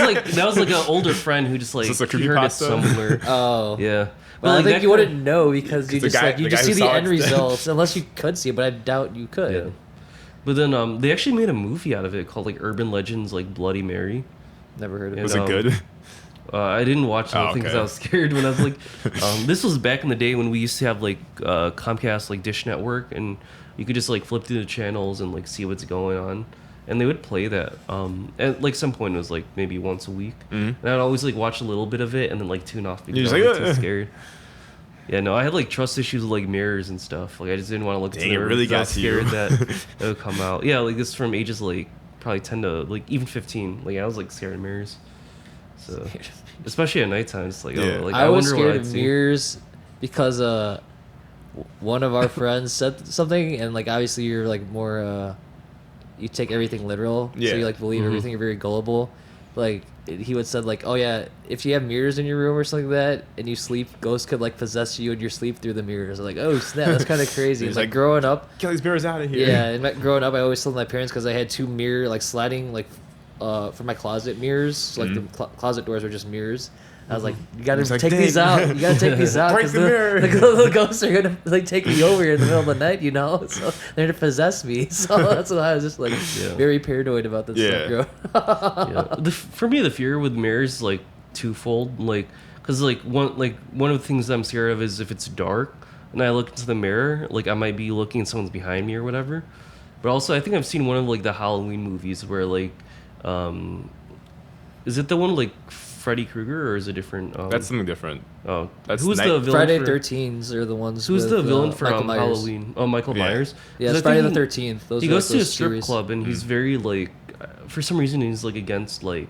like an older friend who just like Is this a he heard it creepypasta? somewhere. Oh. Yeah. Well, like, I think that you kinda- wouldn't know because you the just guy- like you the just guy see who the saw end it. results unless you could see it, but I doubt you could. Yeah. But then they actually made a movie out of it called like Urban Legends like Bloody Mary. Never heard of And, Was it. it good? I didn't watch the Oh, whole thing because okay. I was scared when I was like, this was back in the day when we used to have like Comcast like Dish Network, and you could just like flip through the channels and like see what's going on, and they would play that. At like some point it was like maybe once a week, and I'd always like watch a little bit of it and then like tune off because You're I just was like, too scared. Yeah, no, I had like trust issues with like mirrors and stuff. Like I just didn't want to look at Dang, the it mirror really because I was got to you. scared that it would come out. Yeah, like this from ages like probably 10 to like even 15. Like I was like scared of mirrors. So especially at nighttime, it's like Yeah. oh, like I was wonder scared what of I'd see. mirrors because one of our friends said something, and like obviously you're like more you take everything literal, Yeah. so you like believe everything. You're very gullible. Like he would said like, oh yeah, if you have mirrors in your room or something like that, and you sleep, ghosts could like possess you in your sleep through the mirrors. I'm like, oh snap, that's kind of crazy. He's Like like, growing up, Get these mirrors out of here. yeah, and growing up, I always told my parents because I had 2 mirror like sliding like for my closet mirrors. So, like the closet doors were just mirrors. I was like, you gotta He's like, take these "Dang." out. You gotta take these out Break because the mirror. the ghosts are gonna like take me over in the middle of the night, you know. So they're gonna possess me. So that's why I was just like very paranoid about this Yeah. stuff. Growing Yeah. For me, the fear with mirrors is like twofold. Like, cause like one of the things that I'm scared of is if it's dark and I look into the mirror, like I might be looking and someone's behind me or whatever. But also, I think I've seen one of like the Halloween movies where like, is it the one like Freddy Krueger or is it different? That's something different. Oh, that's who's night- the villain? Friday for, 13s are the ones. Who's with, the villain for Michael Myers. Halloween? Oh, Michael Yeah. Myers. Yeah, 'Cause it's I Friday think the 13th. Those he are, goes like, to a those strip series. club and he's very like for some reason he's like against like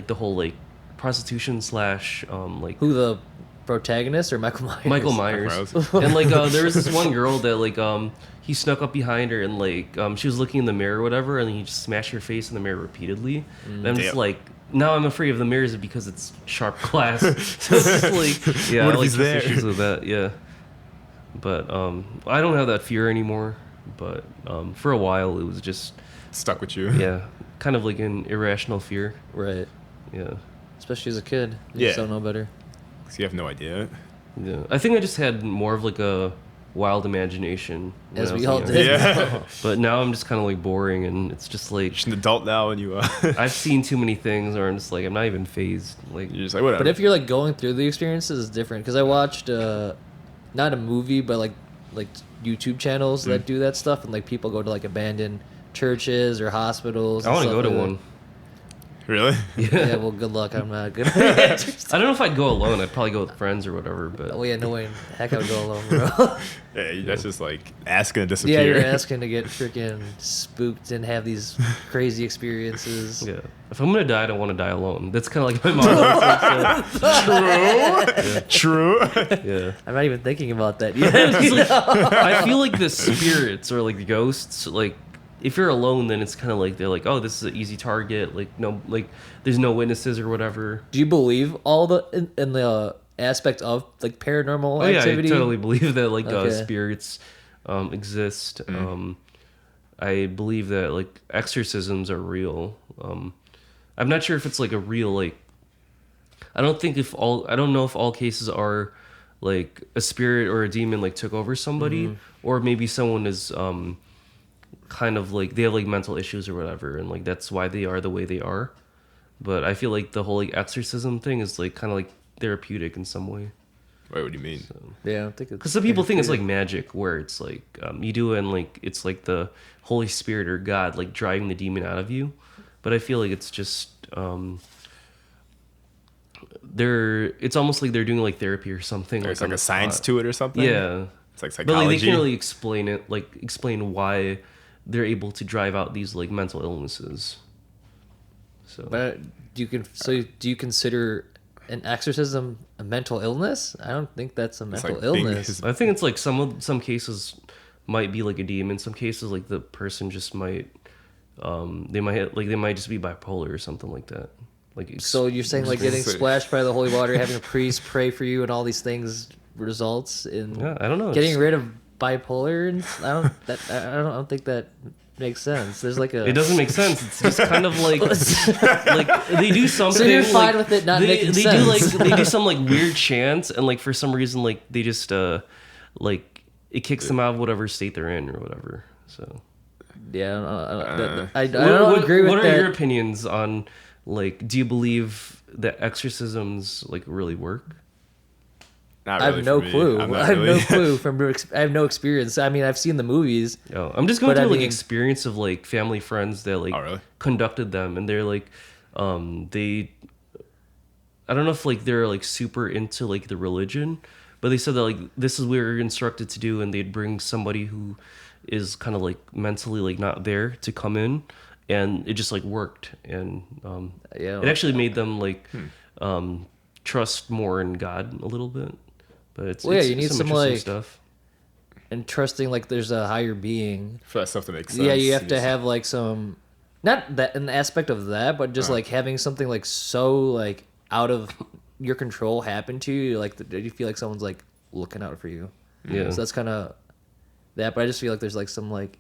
the whole like prostitution / like Who, the protagonist or Michael Myers? Michael Myers. And like there was this one girl that like he snuck up behind her and like she was looking in the mirror or whatever, and he just smashed her face in the mirror repeatedly. And I'm just Damn. like, now I'm afraid of the mirrors because it's sharp glass. So it's just like, yeah, What I if like he's there? issues with that. Yeah, but I don't have that fear anymore. But for a while it was just Stuck with you. yeah, kind of like an irrational fear. Right. Yeah. Especially as a kid. You Yeah. just don't know better. 'Cause you have no idea. Yeah, I think I just had more of like a wild imagination. when As I we was all young. did. Yeah. But now I'm just kind of like boring, and it's just like Just an adult now, and you I've seen too many things, or I'm just like I'm not even phased. Like you're just like whatever. But if you're like going through the experiences, it's different. Because I watched not a movie, but like YouTube channels that do that stuff, and like people go to like abandoned churches or hospitals. I and want to stuff go to like one. really, that. Yeah, well, good luck. I'm not good. At it. I don't know if I'd go alone. I'd probably go with friends or whatever. But Oh yeah, no way. Heck, I would go alone, bro. yeah, that's just like asking to Yeah, disappear. you're asking to get freaking spooked and have these crazy experiences. yeah, if I'm gonna die, I don't want to die alone. That's kind of like my motto. True. Yeah. I'm not even thinking about that yet. I feel like the spirits or like the ghosts, like if you're alone, then it's kind of like they're like, oh, this is an easy target. Like no, like there's no witnesses or whatever. Do you believe all the in the aspect of like paranormal Oh yeah, activity? I totally believe that like Okay. spirits exist. I believe that like exorcisms are real. I'm not sure if it's like a real like. I don't know if all cases are like a spirit or a demon like took over somebody, or maybe someone is kind of like they have like mental issues or whatever, and like that's why they are the way they are. But I feel like the whole like exorcism thing is like kind of like therapeutic in some way. Wait, what do you mean? Yeah, I don't think it's Because some people think it's like magic, where it's like you do it and like it's like the Holy Spirit or God like driving the demon out of you. But I feel like it's just it's almost like they're doing like therapy or something. There's on like a the science spot. to it or something. Yeah, It's like but like, psychology. they can't really explain it, like explain why they're able to drive out these like mental illnesses. So But do you consider an exorcism a mental illness? I don't think that's a mental like being illness. his- I think it's like some cases might be like a demon. Some cases like the person just might they might just be bipolar or something like that. Like So you're saying like getting Sick. splashed by the holy water, having a priest pray for you, and all these things results in yeah, I don't know. getting It's- rid of bipolar? And I don't think that makes sense. There's like a It doesn't make sense. It's just kind of like like they do something. So you're fine like, with it not they, making they sense. do like they do some like weird chants, and like for some reason like they just like it kicks them out of whatever state they're in or whatever. So yeah. I don't agree with what that. are your opinions on like? Do you believe that exorcisms like really work? Not I really have no for me. clue. I'm not I have really- no clue I have no experience. I mean, I've seen the movies. Oh, I'm just going But I through like mean- experience of like family friends that like Oh, really? conducted them, and they're like they I don't know if like they're like super into like the religion, but they said that like this is what we were instructed to do, and they'd bring somebody who is kind of like mentally like not there to come in, and it just like worked, and Yeah. it actually made them like trust more in God a little bit. But it's Well, yeah, it's you need some, interesting like, stuff. And trusting like there's a higher being. For that stuff to make sense. Yeah, you have to just- have like some, not that an aspect of that, but just like having something like so like out of your control happen to you, like you feel like someone's like looking out for you. Yeah. So that's kind of that, but I just feel like there's like some like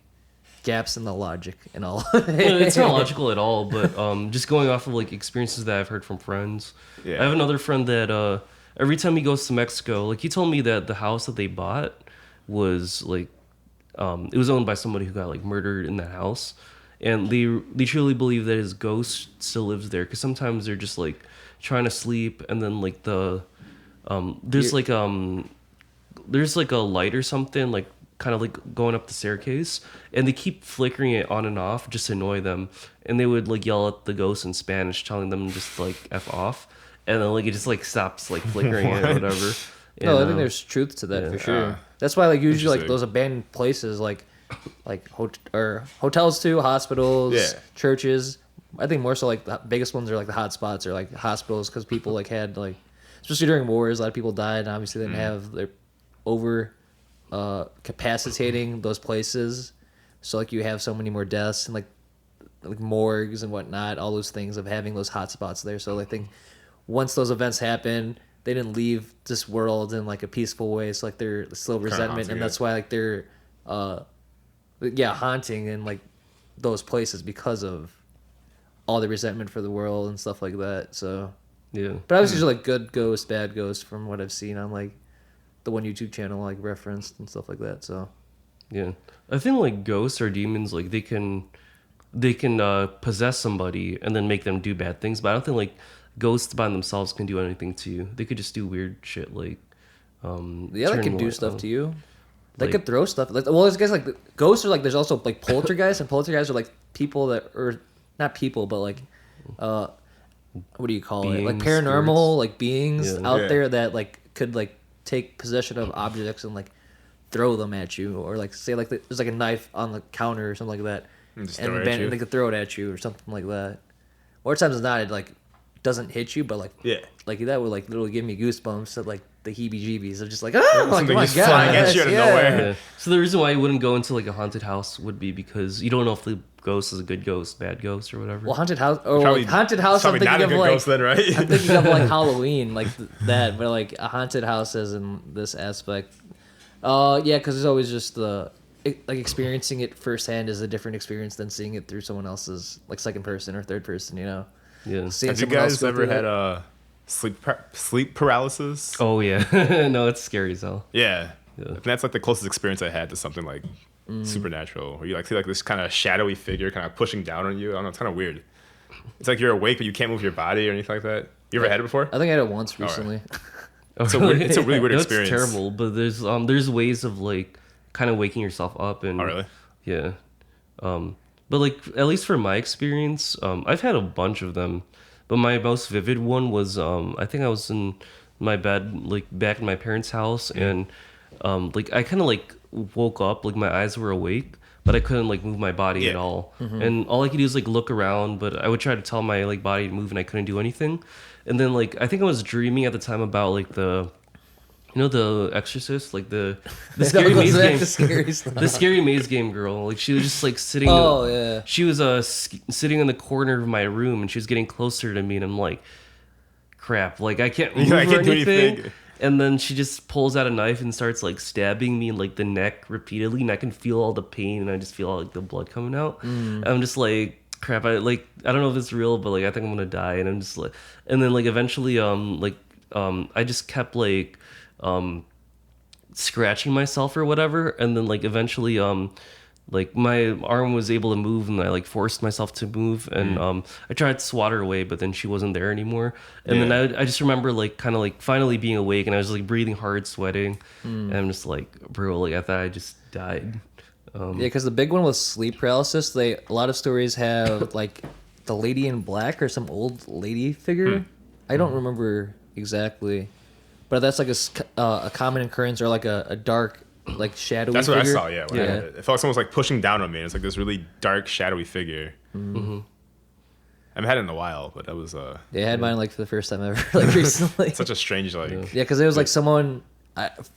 gaps in the logic and all. Well, it's not logical at all, but just going off of like experiences that I've heard from friends. Yeah. I have another friend that every time he goes to Mexico, like he told me that the house that they bought was like it was owned by somebody who got like murdered in that house, and they truly believe that his ghost still lives there, because sometimes they're just like trying to sleep, and then like there's like a light or something like kind of like going up the staircase, and they keep flickering it on and off just to annoy them, and they would like yell at the ghost in Spanish, telling them just like F off, and then like it just like stops like flickering it or whatever. No, I And, think there's truth to that yeah. for sure. That's why like usually like Interesting. those abandoned places like or hotels too, hospitals, Yeah. churches, I think more so like the biggest ones are like the hot spots or like hospitals because people like had like, especially during wars, a lot of people died and obviously they didn't have their over capacitating those places. So like you have so many more deaths and like morgues and whatnot, all those things of having those hot spots there. So I think once those events happen, they didn't leave this world in like a peaceful way. So like they're still resentment, and that's why like they're haunting in like those places because of all the resentment for the world and stuff like that. So Yeah. but obviously there's like good ghosts, bad ghosts from what I've seen on like the one YouTube channel like referenced and stuff like that. So Yeah. I think like ghosts or demons, like they can possess somebody and then make them do bad things, but I don't think like ghosts by themselves can do anything to you. They could just do weird shit like yeah, they can do stuff to you. They like- could throw stuff. Like, well, there's guys like ghosts are like. There's also like poltergeists, and poltergeists are like people that are not people, but like, what do you call it? Like Beings, paranormal, spirits. like beings Yeah. out Yeah. there that like could like take possession of objects and like throw them at you, or like say like there's like a knife on the counter or something like that, And just and throw it at then you. they could throw it at you or something like that. Or times it's not, it like doesn't hit you, but like Yeah. like that would like literally give me goosebumps at like the heebie-jeebies of just like oh like, Something my just god, flying at you out of nowhere. Yeah. So the reason why you wouldn't go into like a haunted house would be because you don't know if the ghost is a good ghost, bad ghost, or whatever. Well, haunted house or Probably- like, haunted house. I'm Probably not thinking a of good like ghost then, right? I'm thinking of like Halloween, like that, but like a haunted house is in this aspect. Yeah, because there's always just like experiencing it firsthand is a different experience than seeing it through someone else's like second person or third person. You know, Yeah. seeing Have you someone else guys go ever through had that. sleep paralysis? Oh yeah. No, it's scary as hell. Yeah. Yeah. I think that's like the closest experience I had to something like supernatural, where you like see like this kind of shadowy figure kind of pushing down on you. I don't know, it's kind of weird. It's like you're awake but you can't move your body or anything like that. You ever had it before? I think I had it once recently. Oh, a weird- it's a really weird No, experience. It's terrible, but there's ways of like kind of waking yourself up and. Oh, really? Yeah. But like at least for my experience, I've had a bunch of them, but my most vivid one was I think I was in my bed like back in my parents' house and like I kind of like woke up, like my eyes were awake, but I couldn't like move my body at Yeah. all. And all I could do is like look around, but I would try to tell my like body to move and I couldn't do anything. And then like I think I was dreaming at the time about like the Exorcist, like the scary Goes maze back game. to scary stuff. The scary maze game girl, like she was just like sitting. Oh, yeah. She was sitting in the corner of my room, and she was getting closer to me, and I'm like, crap, like I can't move I or can't do anything. anything. And then she just pulls out a knife and starts like stabbing me in like the neck repeatedly, and I can feel all the pain, and I just feel all like the blood coming out. And I'm just like, crap, I don't know if it's real, but like I think I'm gonna die, and I'm just like, and then like eventually I just kept like scratching myself or whatever, and then like eventually like my arm was able to move and I like forced myself to move and I tried to swat her away, but then she wasn't there anymore. And then I just remember like kind of like finally being awake, and I was like breathing hard, sweating, and I'm just like, bro, like I thought I just died. Yeah, because the big one was sleep paralysis. A lot of stories have like the lady in black or some old lady figure. I don't remember exactly, but that's like a common occurrence or like a dark like shadowy. That's what figure. I saw. Yeah, when I had it. It felt like someone was like pushing down on me. It's like this really dark, shadowy figure. I haven't had it in a while, but that was Yeah, I had mine like for the first time ever, like recently. such a strange like. Yeah, because it was like someone.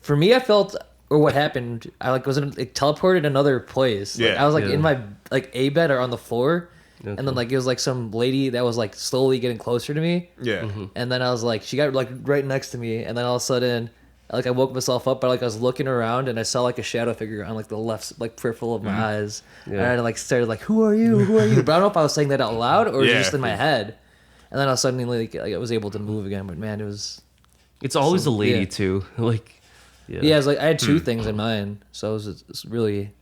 For me, I felt or what happened. I like was like teleported another place. Like, Yeah. I was like Yeah. in my like a bed or on the floor, Okay. and then like it was like some lady that was like slowly getting closer to me. Yeah. And then I was like, she got like right next to me, and then all of a sudden, like I woke myself up, but like I was looking around and I saw like a shadow figure on like the left like peripheral of my eyes, and I like started like, "Who are you? Who are you?" But I don't know if I was saying that out loud or Yeah. just in my head. And then I suddenly like I was able to move again, but man, it was It's always a lady yeah. too. Like, yeah. yeah, it was like I had two things in mind, so it was really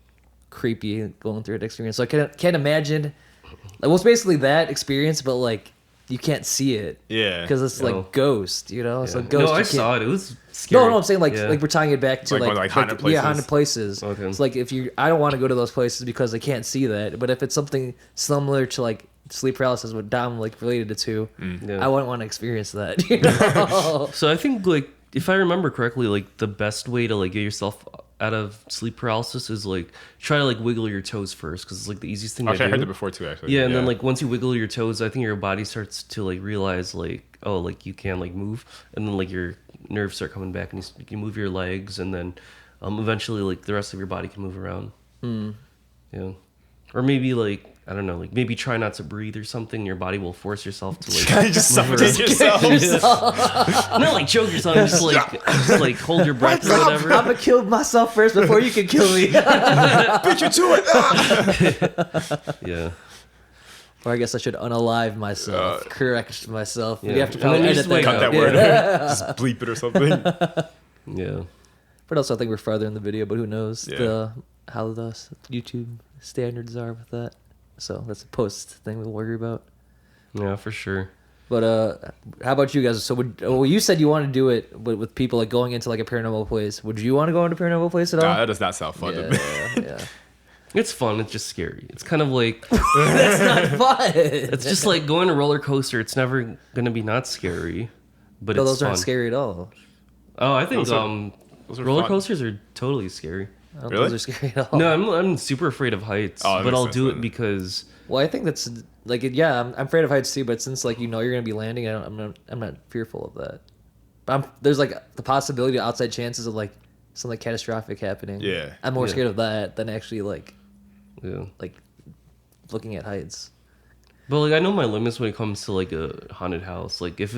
creepy going through that experience. So I can't imagine. Like, well, it's basically that experience, but like you can't see it. Yeah. Because it's No. like ghost, you know. So Yeah. ghost. No, I you can't- saw it. It was scary. No, I'm saying like Yeah. like we're tying it back to Like like, going to, like, haunted places? Yeah, haunted places. Okay. It's like if I don't want to go to those places because I can't see that. But if it's something similar to like sleep paralysis, what Dom like related it to, Yeah. I wouldn't want to experience that. You know? So I think like if I remember correctly, like the best way to like get yourself out of sleep paralysis is like try to like wiggle your toes first because it's like the easiest thing to do. I heard that before too, actually. Yeah, and then like once you wiggle your toes, I think your body starts to like realize like, oh, like you can like move, and then like your nerves start coming back, and you can move your legs, and then eventually like the rest of your body can move around. Yeah, or maybe like I don't know, like maybe try not to breathe or something. Your body will force yourself to like You just suffocate yourself. not like choke yourself, just like hold your breath or whatever. I'm gonna kill myself first before you can kill me. Beat you to it. Yeah. Or I guess I should unalive myself. Correct myself. Yeah. You have to And probably then you edit just wake Cut that that out. word. Yeah. Just bleep it or something. Yeah. But also, I think we're farther in the video, but who knows Yeah. how the YouTube standards are with that. So that's a post thing we'll worry about. Yeah, for sure. But how about you guys? So you said you want to do it with people like going into like a paranormal place. Would you want to go into a paranormal place at all? Nah, that does not sound fun to me. Yeah. It's fun. It's just scary. It's kind of like That's not fun. it's just like going to a roller coaster. It's never gonna be not scary, but No, it's those fun. aren't scary at all. Oh, I think Those are roller fun. coasters are totally scary. I don't Really? think those are scary at all. No, I'm super afraid of heights, Oh, that but makes I'll sense do it then. because Well, I think that's like yeah. I'm afraid of heights too, but since like you're gonna be landing, I'm not fearful of that. But there's like the possibility, outside chances of like something catastrophic happening. Yeah. I'm more Yeah. scared of that than actually like yeah. looking at heights. But like I know my limits when it comes to like a haunted house. Like if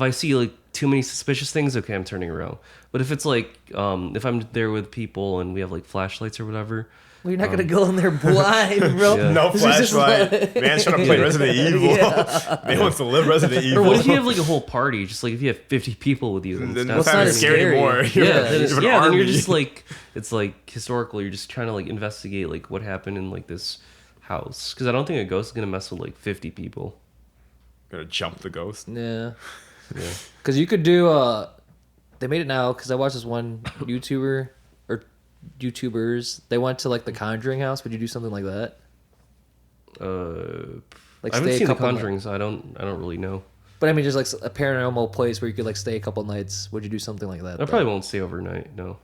I see like too many suspicious things, okay, I'm turning around. But if it's like if I'm there with people and we have like flashlights or whatever, Well, you're not gonna go in there blind, bro. Yeah. No This is just flashlight. like- Man's trying to play Resident Evil. Man wants to live Resident or Evil. what if you have like a whole party? Just like if you have 50 people with you, Then that's that's not as scary scary. anymore. yeah, then, You have an then army. you're just like it's like historical. You're just trying to like investigate like what happened in like this house because I don't think a ghost is gonna mess with like 50 people. Gonna jump the ghost. Yeah. Yeah. Because you could do. They made it now because I watched this one YouTuber or YouTubers. They went to like the Conjuring house. Would you do something like that? Like I haven't stay a seen The couple Conjuring, so I don't really know. But I mean, just like a paranormal place where you could like stay a couple nights. Would you do something like that? I though? probably won't stay overnight. No.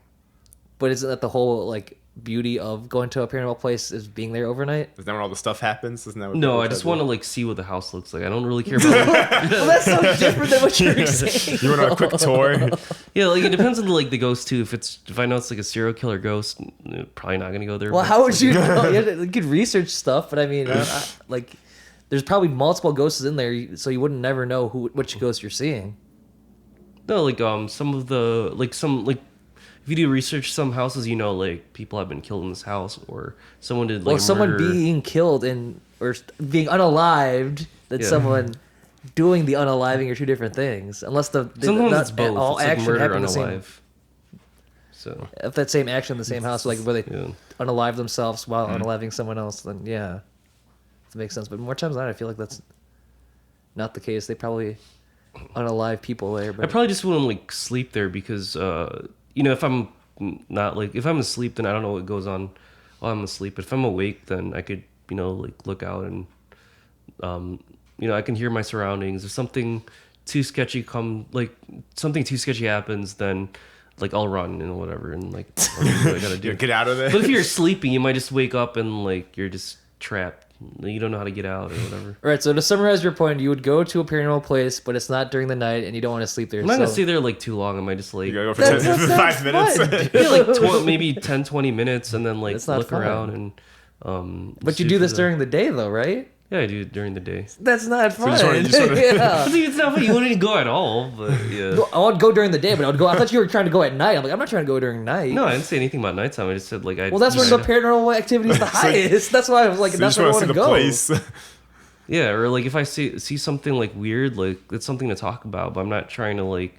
But isn't that the whole like beauty of going to a paranormal place is being there overnight? Is that when all the stuff happens? Isn't that what No, people I try just to want to do? like see what the house looks like. I don't really care about. Well, that's so different than what you're saying. You want a quick tour? Yeah, like it depends on the ghost too. If I know it's like a serial killer ghost, probably not gonna go there. Well, but how it's would like- you know? You could research stuff, but I mean, like, there's probably multiple ghosts in there, so you wouldn't never know which ghost you're seeing. No, like some of the if you do research, some houses like people have been killed in this house or someone did like Well, a someone murder. being killed or being unalived, that Yeah. someone doing the unaliving are two different things. Unless Sometimes not it's both. all It's like action murder happened in the same. unalive. So If that same action in the same house, like where they yeah. unalive themselves while unaliving someone else, then yeah, that makes sense. But more times than not, I feel like that's not the case. They probably unalive people there. I But probably just wouldn't like sleep there because if I'm not if I'm asleep, then I don't know what goes on while I'm asleep. But if I'm awake, then I could look out and I can hear my surroundings. If something too sketchy something too sketchy happens, then I'll run and whatever and or do what I gotta do. Get out of there. But if you're sleeping, you might just wake up and you're just trapped. You don't know how to get out or whatever. all right, so to summarize your point, you would go to a paranormal place, but it's not during the night, and you don't want to sleep there. I'm not gonna so- stay there too long. I might just You gotta go for That's 10, not 5 minutes. fun. yeah, maybe 10, 20 minutes and then That's not look fun. around and But you do this during the day, though, right? Yeah, I do it during the day. That's not fun. you just wanna- Yeah. I think it's not fun. You wouldn't go at all, but yeah. I would go during the day, but I would go. I thought you were trying to go at night. I'm like, I'm not trying to go during night. No, I didn't say anything about nighttime. I just said Well, that's when the paranormal activity is the highest. That's why I was like, So you that's just where I want to want see to the go. place. Yeah, or if I see something weird, it's something to talk about, but I'm not trying to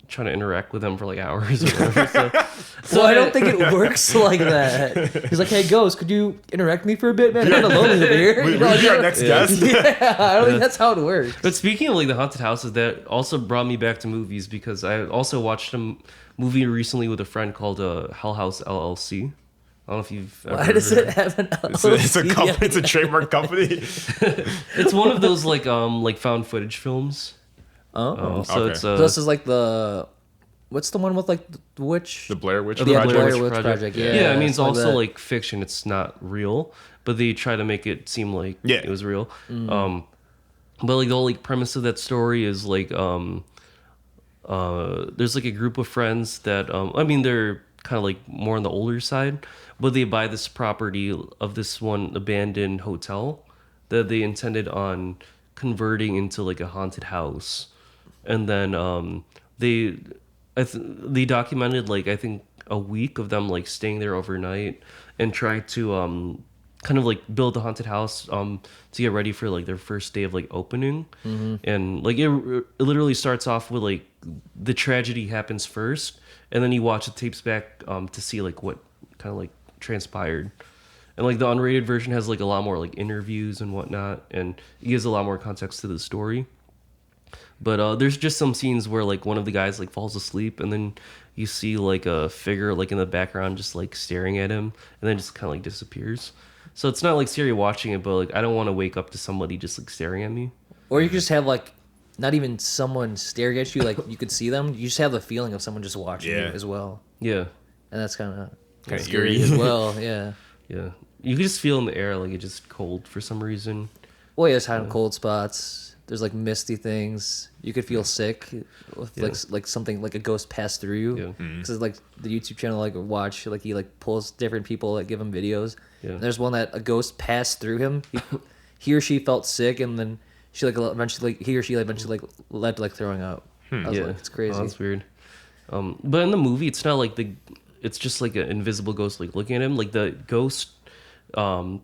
trying to interact with them for hours or whatever. So Well, I don't think it works like that. He's like, hey, ghost, could you interact with me for a bit, man? I'm kind of lonely over here. We You know, be our like, next guest. yeah, I don't think that's how it works. But speaking of the haunted houses, that also brought me back to movies because I also watched a movie recently with a friend called Hell House LLC. I don't know if you've ever Why does heard it of have an It's a LLC? company. It's a trademark company. It's one of those found footage films. Oh. So Okay. it's So this is like the What's the one with like the witch? The Blair Witch Oh, the Project. Blair Witch Project. Yeah, Yeah, I mean, it's like also that. like fiction. It's not real, but they try to make it seem like Yeah. it was real. But like the whole like premise of that story is like there's like a group of friends that I mean they're kind of like more on the older side, but they buy this property of this one abandoned hotel that they intended on converting into like a haunted house, and then they documented like I think a week of them like staying there overnight and trying to kind of like build the haunted house to get ready for like their first day of like opening. And like it literally starts off with like the tragedy happens first, and then you watch the tapes back to see like what kind of like transpired. And like the unrated version has like a lot more like interviews and whatnot, and it gives a lot more context to the story. But there's just some scenes where like one of the guys like falls asleep, and then you see like a figure like in the background just like staring at him, and then just kind of like disappears. So it's not like scary watching it, but like I don't want to wake up to somebody just like staring at me. Or you could just have like not even someone staring at you, like you could see them. You just have the feeling of someone just watching you Yeah. as well, Yeah, and that's kind of Scary. as well. Yeah. yeah. You can just feel in the air like it's just cold for some reason. Well, yeah, it's hot and cold spots. There's like misty things. You could feel sick, with like something like a ghost passed through you. Yeah. Because like the YouTube channel like watch like he like pulls different people that give him videos. Yeah. And there's one that a ghost passed through him. He or she felt sick, and then she like eventually he or she eventually like led to like throwing up. I was Yeah, like, it's crazy. Oh, that's weird. But in the movie, it's not like it's just like an invisible ghost like looking at him. Like the ghost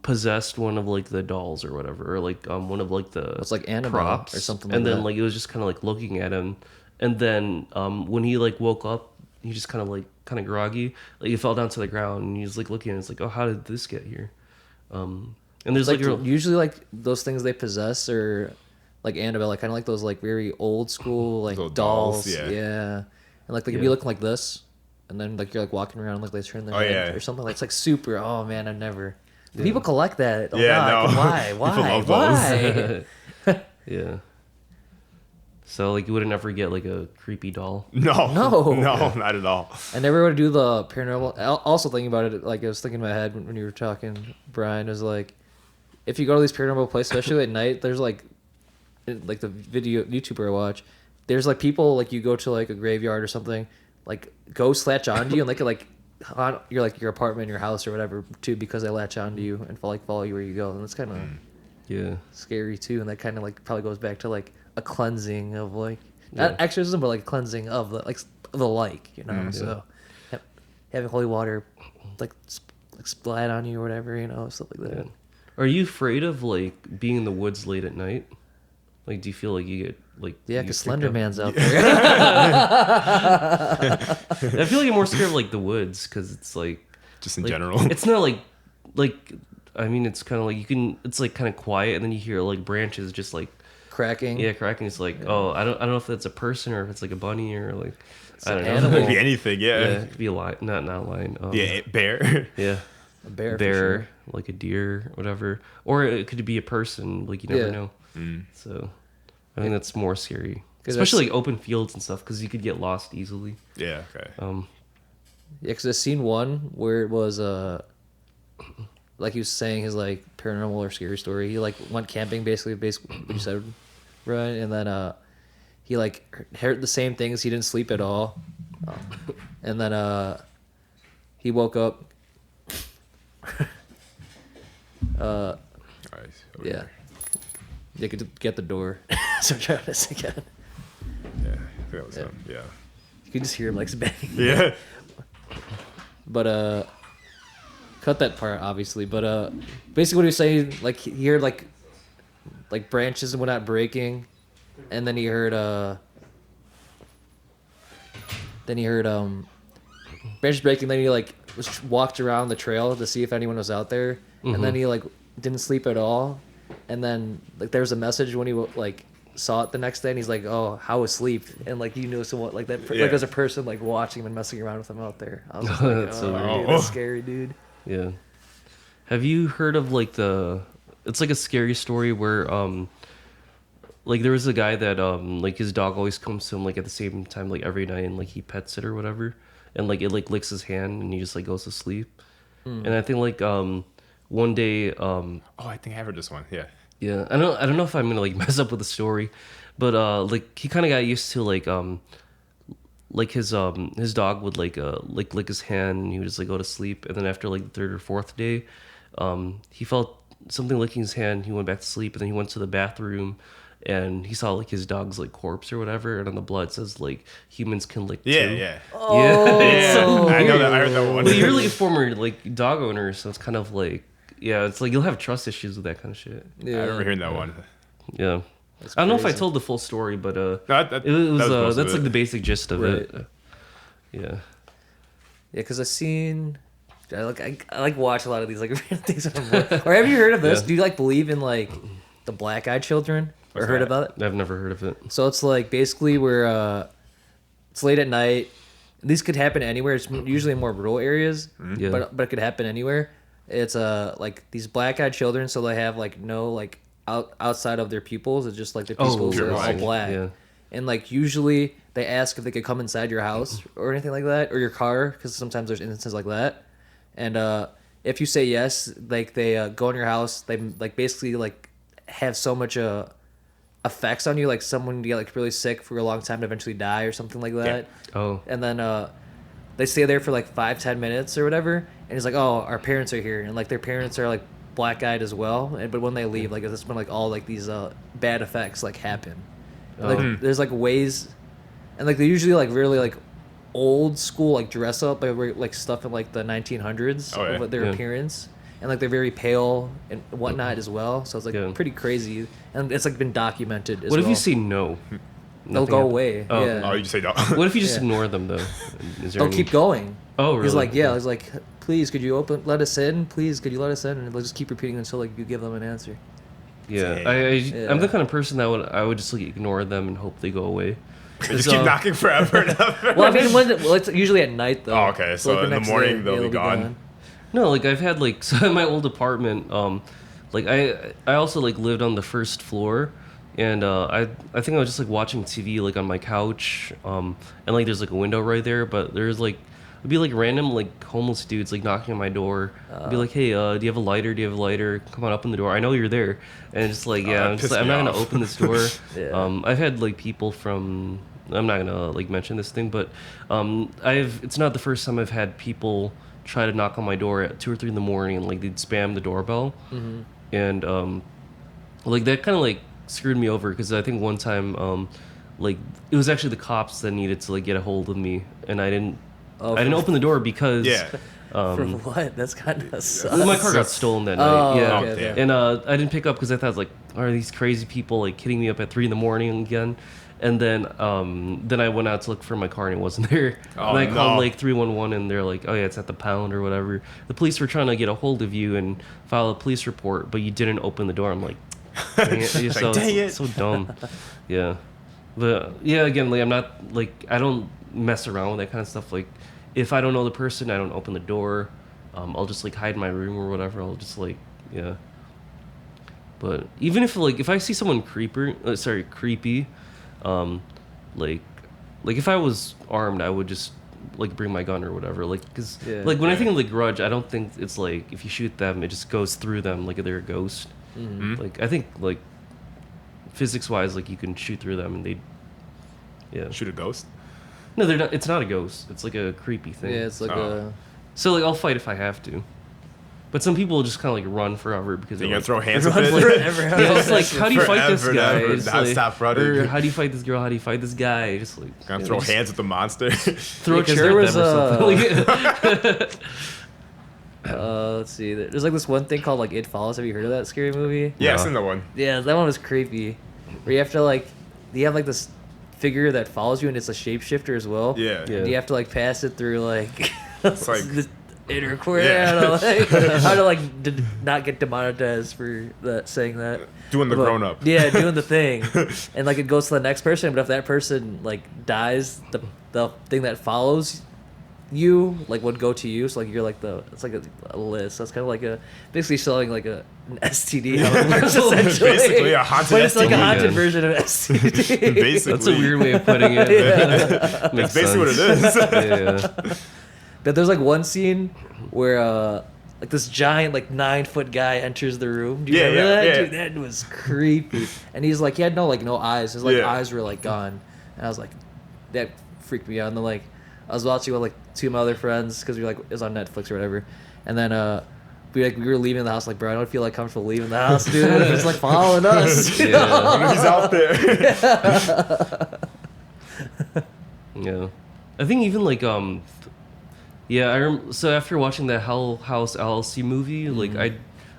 possessed one of like the dolls or whatever, or like one of like the It's like Annabelle props or something and like then that. like it was just kind of like looking at him, and then when he like woke up, he just kind of groggy, like he fell down to the ground, and he was like looking, and it's like, oh, how did this get here? And there's Like like, usually like those things they possess are like Annabelle, like kind of like those like very old school like Little dolls. dolls, yeah. And like they could be looking like this, and then like you're like walking around like they turn their Oh, head yeah. or something. Like it's like super. Oh man, I've never. People collect that. Oh, Yeah, God, no. Why? People Why? love those. Why? yeah. So like you wouldn't ever get like a creepy doll. No, No. no, not at all. I never would do the paranormal. Also thinking about it, like I was thinking in my head when you were talking, Brian, was like, if you go to these paranormal places, especially at night, there's like the video YouTuber I watch, there's like people like you go to like a graveyard or something, like ghosts latch onto you and they could like on your like your apartment, your house or whatever too, because they latch onto you and follow you where you go, and that's kind of Yeah. scary too, and that kind of like probably goes back to like a cleansing of like not exorcism, but like cleansing of the like you know. So having holy water like splat on you or whatever, you know, stuff like that. Yeah. Are you afraid of like being in the woods late at night? Like, do you feel like you get like Yeah, you because get Slender picked up? Man's out there. I feel like I'm more scared of like the woods because it's like Just in like, general. It's not like I mean it's kind of like you can it's like kind of quiet, and then you hear like branches just like Cracking. yeah cracking. It's like oh I don't know if that's a person or if it's like a bunny or like I don't know. animal. It could be anything, Yeah, yeah. it could be a lion, not a lion. Yeah, bear. Yeah. A bear. For Bear, sure. like a deer, whatever, or it could be a person. Like you never Yeah. know. Mm. So, I think that's more scary, 'Cause especially like open fields and stuff, because you could get lost easily. Yeah, okay. Yeah, because I seen one where it was like he was saying his like paranormal or scary story. He like went camping, basically what you said, right? And then he like heard the same things. He didn't sleep at all, and then he woke up. All right. over Yeah, here. they could get the door. So I'm trying to say again. Yeah, I think that was him. Yeah. You can just hear him like banging. Yeah. But cut that part obviously. But basically what he was saying, like he heard like branches and whatnot breaking, and then he heard branches breaking. Then he like walked around the trail to see if anyone was out there, and then he like didn't sleep at all, and then like there was a message when he like saw it the next day, and he's like, "Oh, how was sleep?" And like you knew someone like that, Yeah. like there's a person like watching him and messing around with him out there. I was just like, That's so "Oh, weird. dude, that's scary, dude." Yeah. Have you heard of like it's like a scary story where like there was a guy that like his dog always comes to him like at the same time like every night, and like he pets it or whatever, and like it like licks his hand and he just like goes to sleep. And I think like one day Oh, I think I heard this one. Yeah. yeah, I don't know if I'm gonna like mess up with the story, but like he kind of got used to like his dog would like lick his hand and he would just like go to sleep, and then after like the third or fourth day, he felt something licking his hand. He went back to sleep, and then he went to the bathroom, and he saw like his dog's like corpse or whatever, and on the blood says like humans can lick too. Yeah. Oh, It's so I know weird. that. I heard that one. But you're like a former like dog owner, so it's kind of like yeah, it's like you'll have trust issues with that kind of shit. I remember hearing that one. Yeah. That's I don't know if I crazy. told the full story, but That it was most of that's it. like the basic gist of it. Yeah. Yeah, because I like watch a lot of these like random things. Or have you heard of this? Yeah. Do you like believe in like the black-eyed children? Or What's heard that? about it? I've never heard of it. So it's like basically where it's late at night. These could happen anywhere. It's usually in more rural areas, Yeah. but it could happen anywhere. It's like these black-eyed children, so they have like no like outside of their pupils. It's just like their pupils pure are all black. black. Yeah. And like usually they ask if they could come inside your house or anything like that, or your car, because sometimes there's instances like that. And if you say yes, like they go in your house, they like basically like have so much effects on you, like someone get like really sick for a long time to eventually die or something like that. Oh. And then they stay there for like 5-10 minutes or whatever, and it's like, oh, our parents are here, and like their parents are like black-eyed as well. But when they leave, like that's when like all like these bad effects like happen. And, like there's like ways, and like they usually like really like old school like dress up like stuff in like the 1900s Oh, yeah. of their Yeah. appearance, and like they're very pale and whatnot as well. So it's like Yeah. pretty crazy, and it's like been documented as What if well. you say no? They'll Nothing go happens? away. Oh. Yeah. Oh, you just say no. What if you just Yeah. ignore them though? Is there They'll any- keep going. Oh, really? He's like, yeah. He's like, please, could you let us in? Please, could you let us in? And they'll just keep repeating until like you give them an answer. Yeah, Dang. I'm the kind of person that I would just like ignore them and hope they go away. You just keep knocking forever and ever. Well, I mean, it's usually at night though. Oh, okay. So like, in the next morning, day, they'll be gone. No, like I've had like so in my old apartment, like I also like lived on the first floor, and I think I was just like watching TV like on my couch, and like there's like a window right there, but there's like it'd be like random like homeless dudes like knocking on my door, be like, hey, do you have a lighter? Do you have a lighter? Come on, open the door. I know you're there, and it's just like yeah, that I'm, just, pissed like, I'm me not gonna off. open this door. Yeah. I've had like people from. I'm not gonna like mention this thing, but it's not the first time I've had people try to knock on my door at 2 or 3 in the morning, and like they'd spam the doorbell, and like that kind of like screwed me over because I think one time like it was actually the cops that needed to like get a hold of me, and I didn't open the door because Yeah. For what? That's kind of sucks. well, my car got stolen that night. Oh, Yeah, okay, okay. and I didn't pick up because I thought like, are these crazy people like hitting me up at 3 in the morning again? And then I went out to look for my car and it wasn't there. Oh, and I called no. like 311 and they're like, oh yeah, it's at the pound or whatever. The police were trying to get a hold of you and file a police report, but you didn't open the door. I'm like, dang it. You're so, dang it. so dumb. Yeah, but yeah, again, like I'm not like I don't mess around with that kind of stuff. Like if I don't know the person, I don't open the door. I'll just like hide in my room or whatever. I'll just like yeah. But even if I see someone creepy, like if I was armed, I would just like bring my gun or whatever. Like because Yeah. like when I think of like grudge, I don't think it's like if you shoot them, it just goes through them like if they're a ghost. Like I think like physics wise, like you can shoot through them and they, yeah. Shoot a ghost. No, they're not. It's not a ghost. It's like a creepy thing. Yeah, it's like Oh. So like I'll fight if I have to. But some people just kind of like run forever because You're they're gonna like, throw hands with Run it. forever. yeah, it's like how do you fight this Forever and guy? ever, It's not like, stop running. or how do you fight this girl? How do you fight this guy? Just like Gonna yeah, throw just hands with the monster. throw Yeah, a 'cause chair there at was, them or something. Let's see. There's like this one thing called like It Follows. Have you heard of that scary movie? Yeah, I've No. seen that one. Yeah, that one was creepy. Where you have to like, you have like this figure that follows you, and it's a shapeshifter as well. Yeah. Yeah. And you have to like pass it through like, It's like- the inner core. Yeah. How to like not get demonetized for that saying that. Doing the But- grown up. Yeah, doing the thing, and like it goes to the next person. But if that person like dies, the thing that follows you like would go to you, so like you're like it's like a list. That's kind of like basically selling like an STD. How it works, essentially. Basically a haunted but it's like a STD, haunted yeah. version of STD. Basically, That's a weird way of putting it. Yeah. Makes That's basically what it is. Yeah. But there's like one scene where like this giant like 9-foot guy enters the room. Do you Yeah, remember yeah, that? yeah. Dude, that was creepy. And he's like, he had no eyes. His Yeah. eyes were like gone. And I was like, that freaked me out. And then like I was watching with like two of my other friends because we were like it was on Netflix or whatever. And then we were leaving the house like, bro, I don't feel like comfortable leaving the house, dude. It's like following us. You Yeah. know? He's out there. Yeah, I think even like so after watching the Hell House LLC movie, like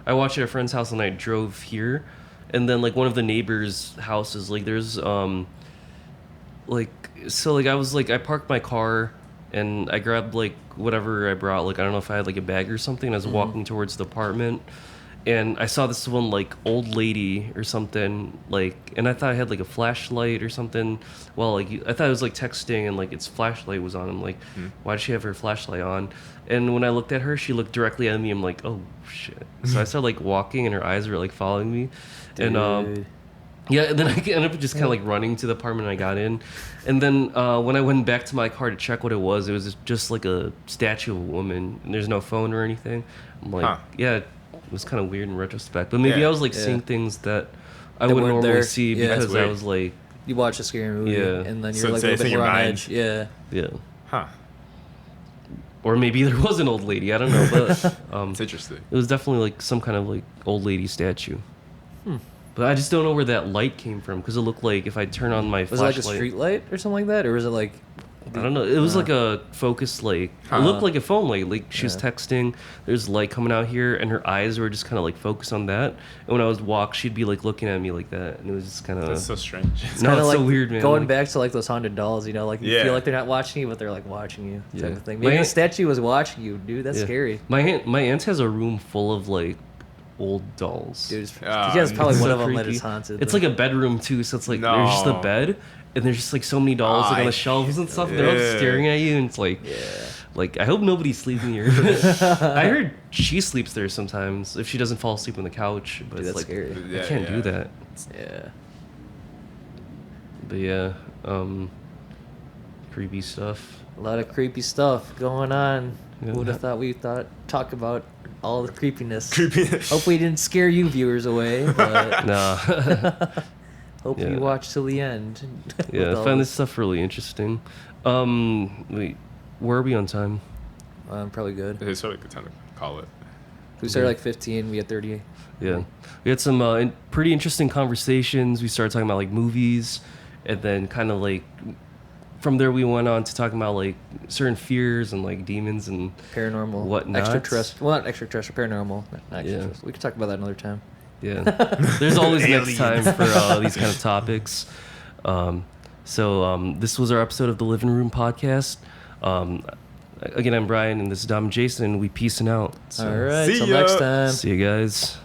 I watched it at a friend's house and I drove here, and then like one of the neighbors' houses, like there's like so like I parked my car and I grabbed like whatever I brought, like I don't know if I had like a bag or something, and I was walking towards the apartment. And I saw this one like old lady or something, like, and I thought I had like a flashlight or something. Well, like I thought it was like texting and like its flashlight was on. I'm like, why does she have her flashlight on? And when I looked at her, she looked directly at me. I'm like, oh shit. So I started like walking, and her eyes were like following me. Dude. And yeah, and then I ended up just kind of like running to the apartment, and I got in. And then when I went back to my car to check what it was just like a statue of a woman, and there's no phone or anything. I'm like, yeah. It was kind of weird in retrospect, but maybe Yeah. I was like seeing things that I That would weren't normally there. see Yeah. because That's I weird. was like, You watch a scary movie, Yeah. and then So you're like a it's little bit in your more on mind. edge. Yeah. yeah, Huh. or maybe there was an old lady. I don't know, but It's interesting. it was definitely like some kind of like old lady statue. But I just don't know where that light came from because it looked like if I turn on my Was it like flashlight, a street light or something like that, or was it like? I don't know. It was like a focus light. It looked like a phone light. Like she was texting. There's light coming out here, and her eyes were just kind of like focused on that. And when I was walk, she'd be like looking at me like that, and it was just kind of. That's so strange. No, Kinda it's like so weird, man. Going Like, back to like those haunted dolls, you know, like you Yeah. feel like they're not watching you, but they're like watching you, type Yeah. of thing. My Maybe the aunt- statue was watching you, dude. That's yeah. scary. My aunt has a room full of like old dolls. Dude, Ah, he has probably It's one so of them that creepy. is haunted. It's but- like a bedroom too, so it's like there's just a No. bed, and there's just like so many dolls like on I the shelves and stuff. They're all just Yeah. staring at you, and it's like, like I hope nobody's sleeping here. I heard she sleeps there sometimes if she doesn't fall asleep on the couch. But Dude, it's that's like scary. I Yeah, can't yeah. do that. Yeah. But yeah, creepy stuff. A lot of creepy stuff going on. Yeah. Who would have thought talk about all the creepiness? Creepy. Hopefully, it didn't scare you viewers away, but Nah. hope Yeah. you watch till the end. Yeah, with I all find this stuff really interesting. Wait, where are we on time? Probably good. It's probably a good time to call it. We started like 15. We had 30. Yeah, we had some pretty interesting conversations. We started talking about like movies, and then kind of like from there we went on to talking about like certain fears and like demons and Paranormal. whatnot. Extraterrestrial. Well, not extraterrestrial. Paranormal. Not Yeah. extraterrestrial. We could talk about that another time. Yeah, there's always next time for these kind of topics. So this was our episode of the Livin Room Podcast. Again, I'm Bryan, and this is Dom and Jason. We peacing out. So, All right. See Till ya. next time. see you guys.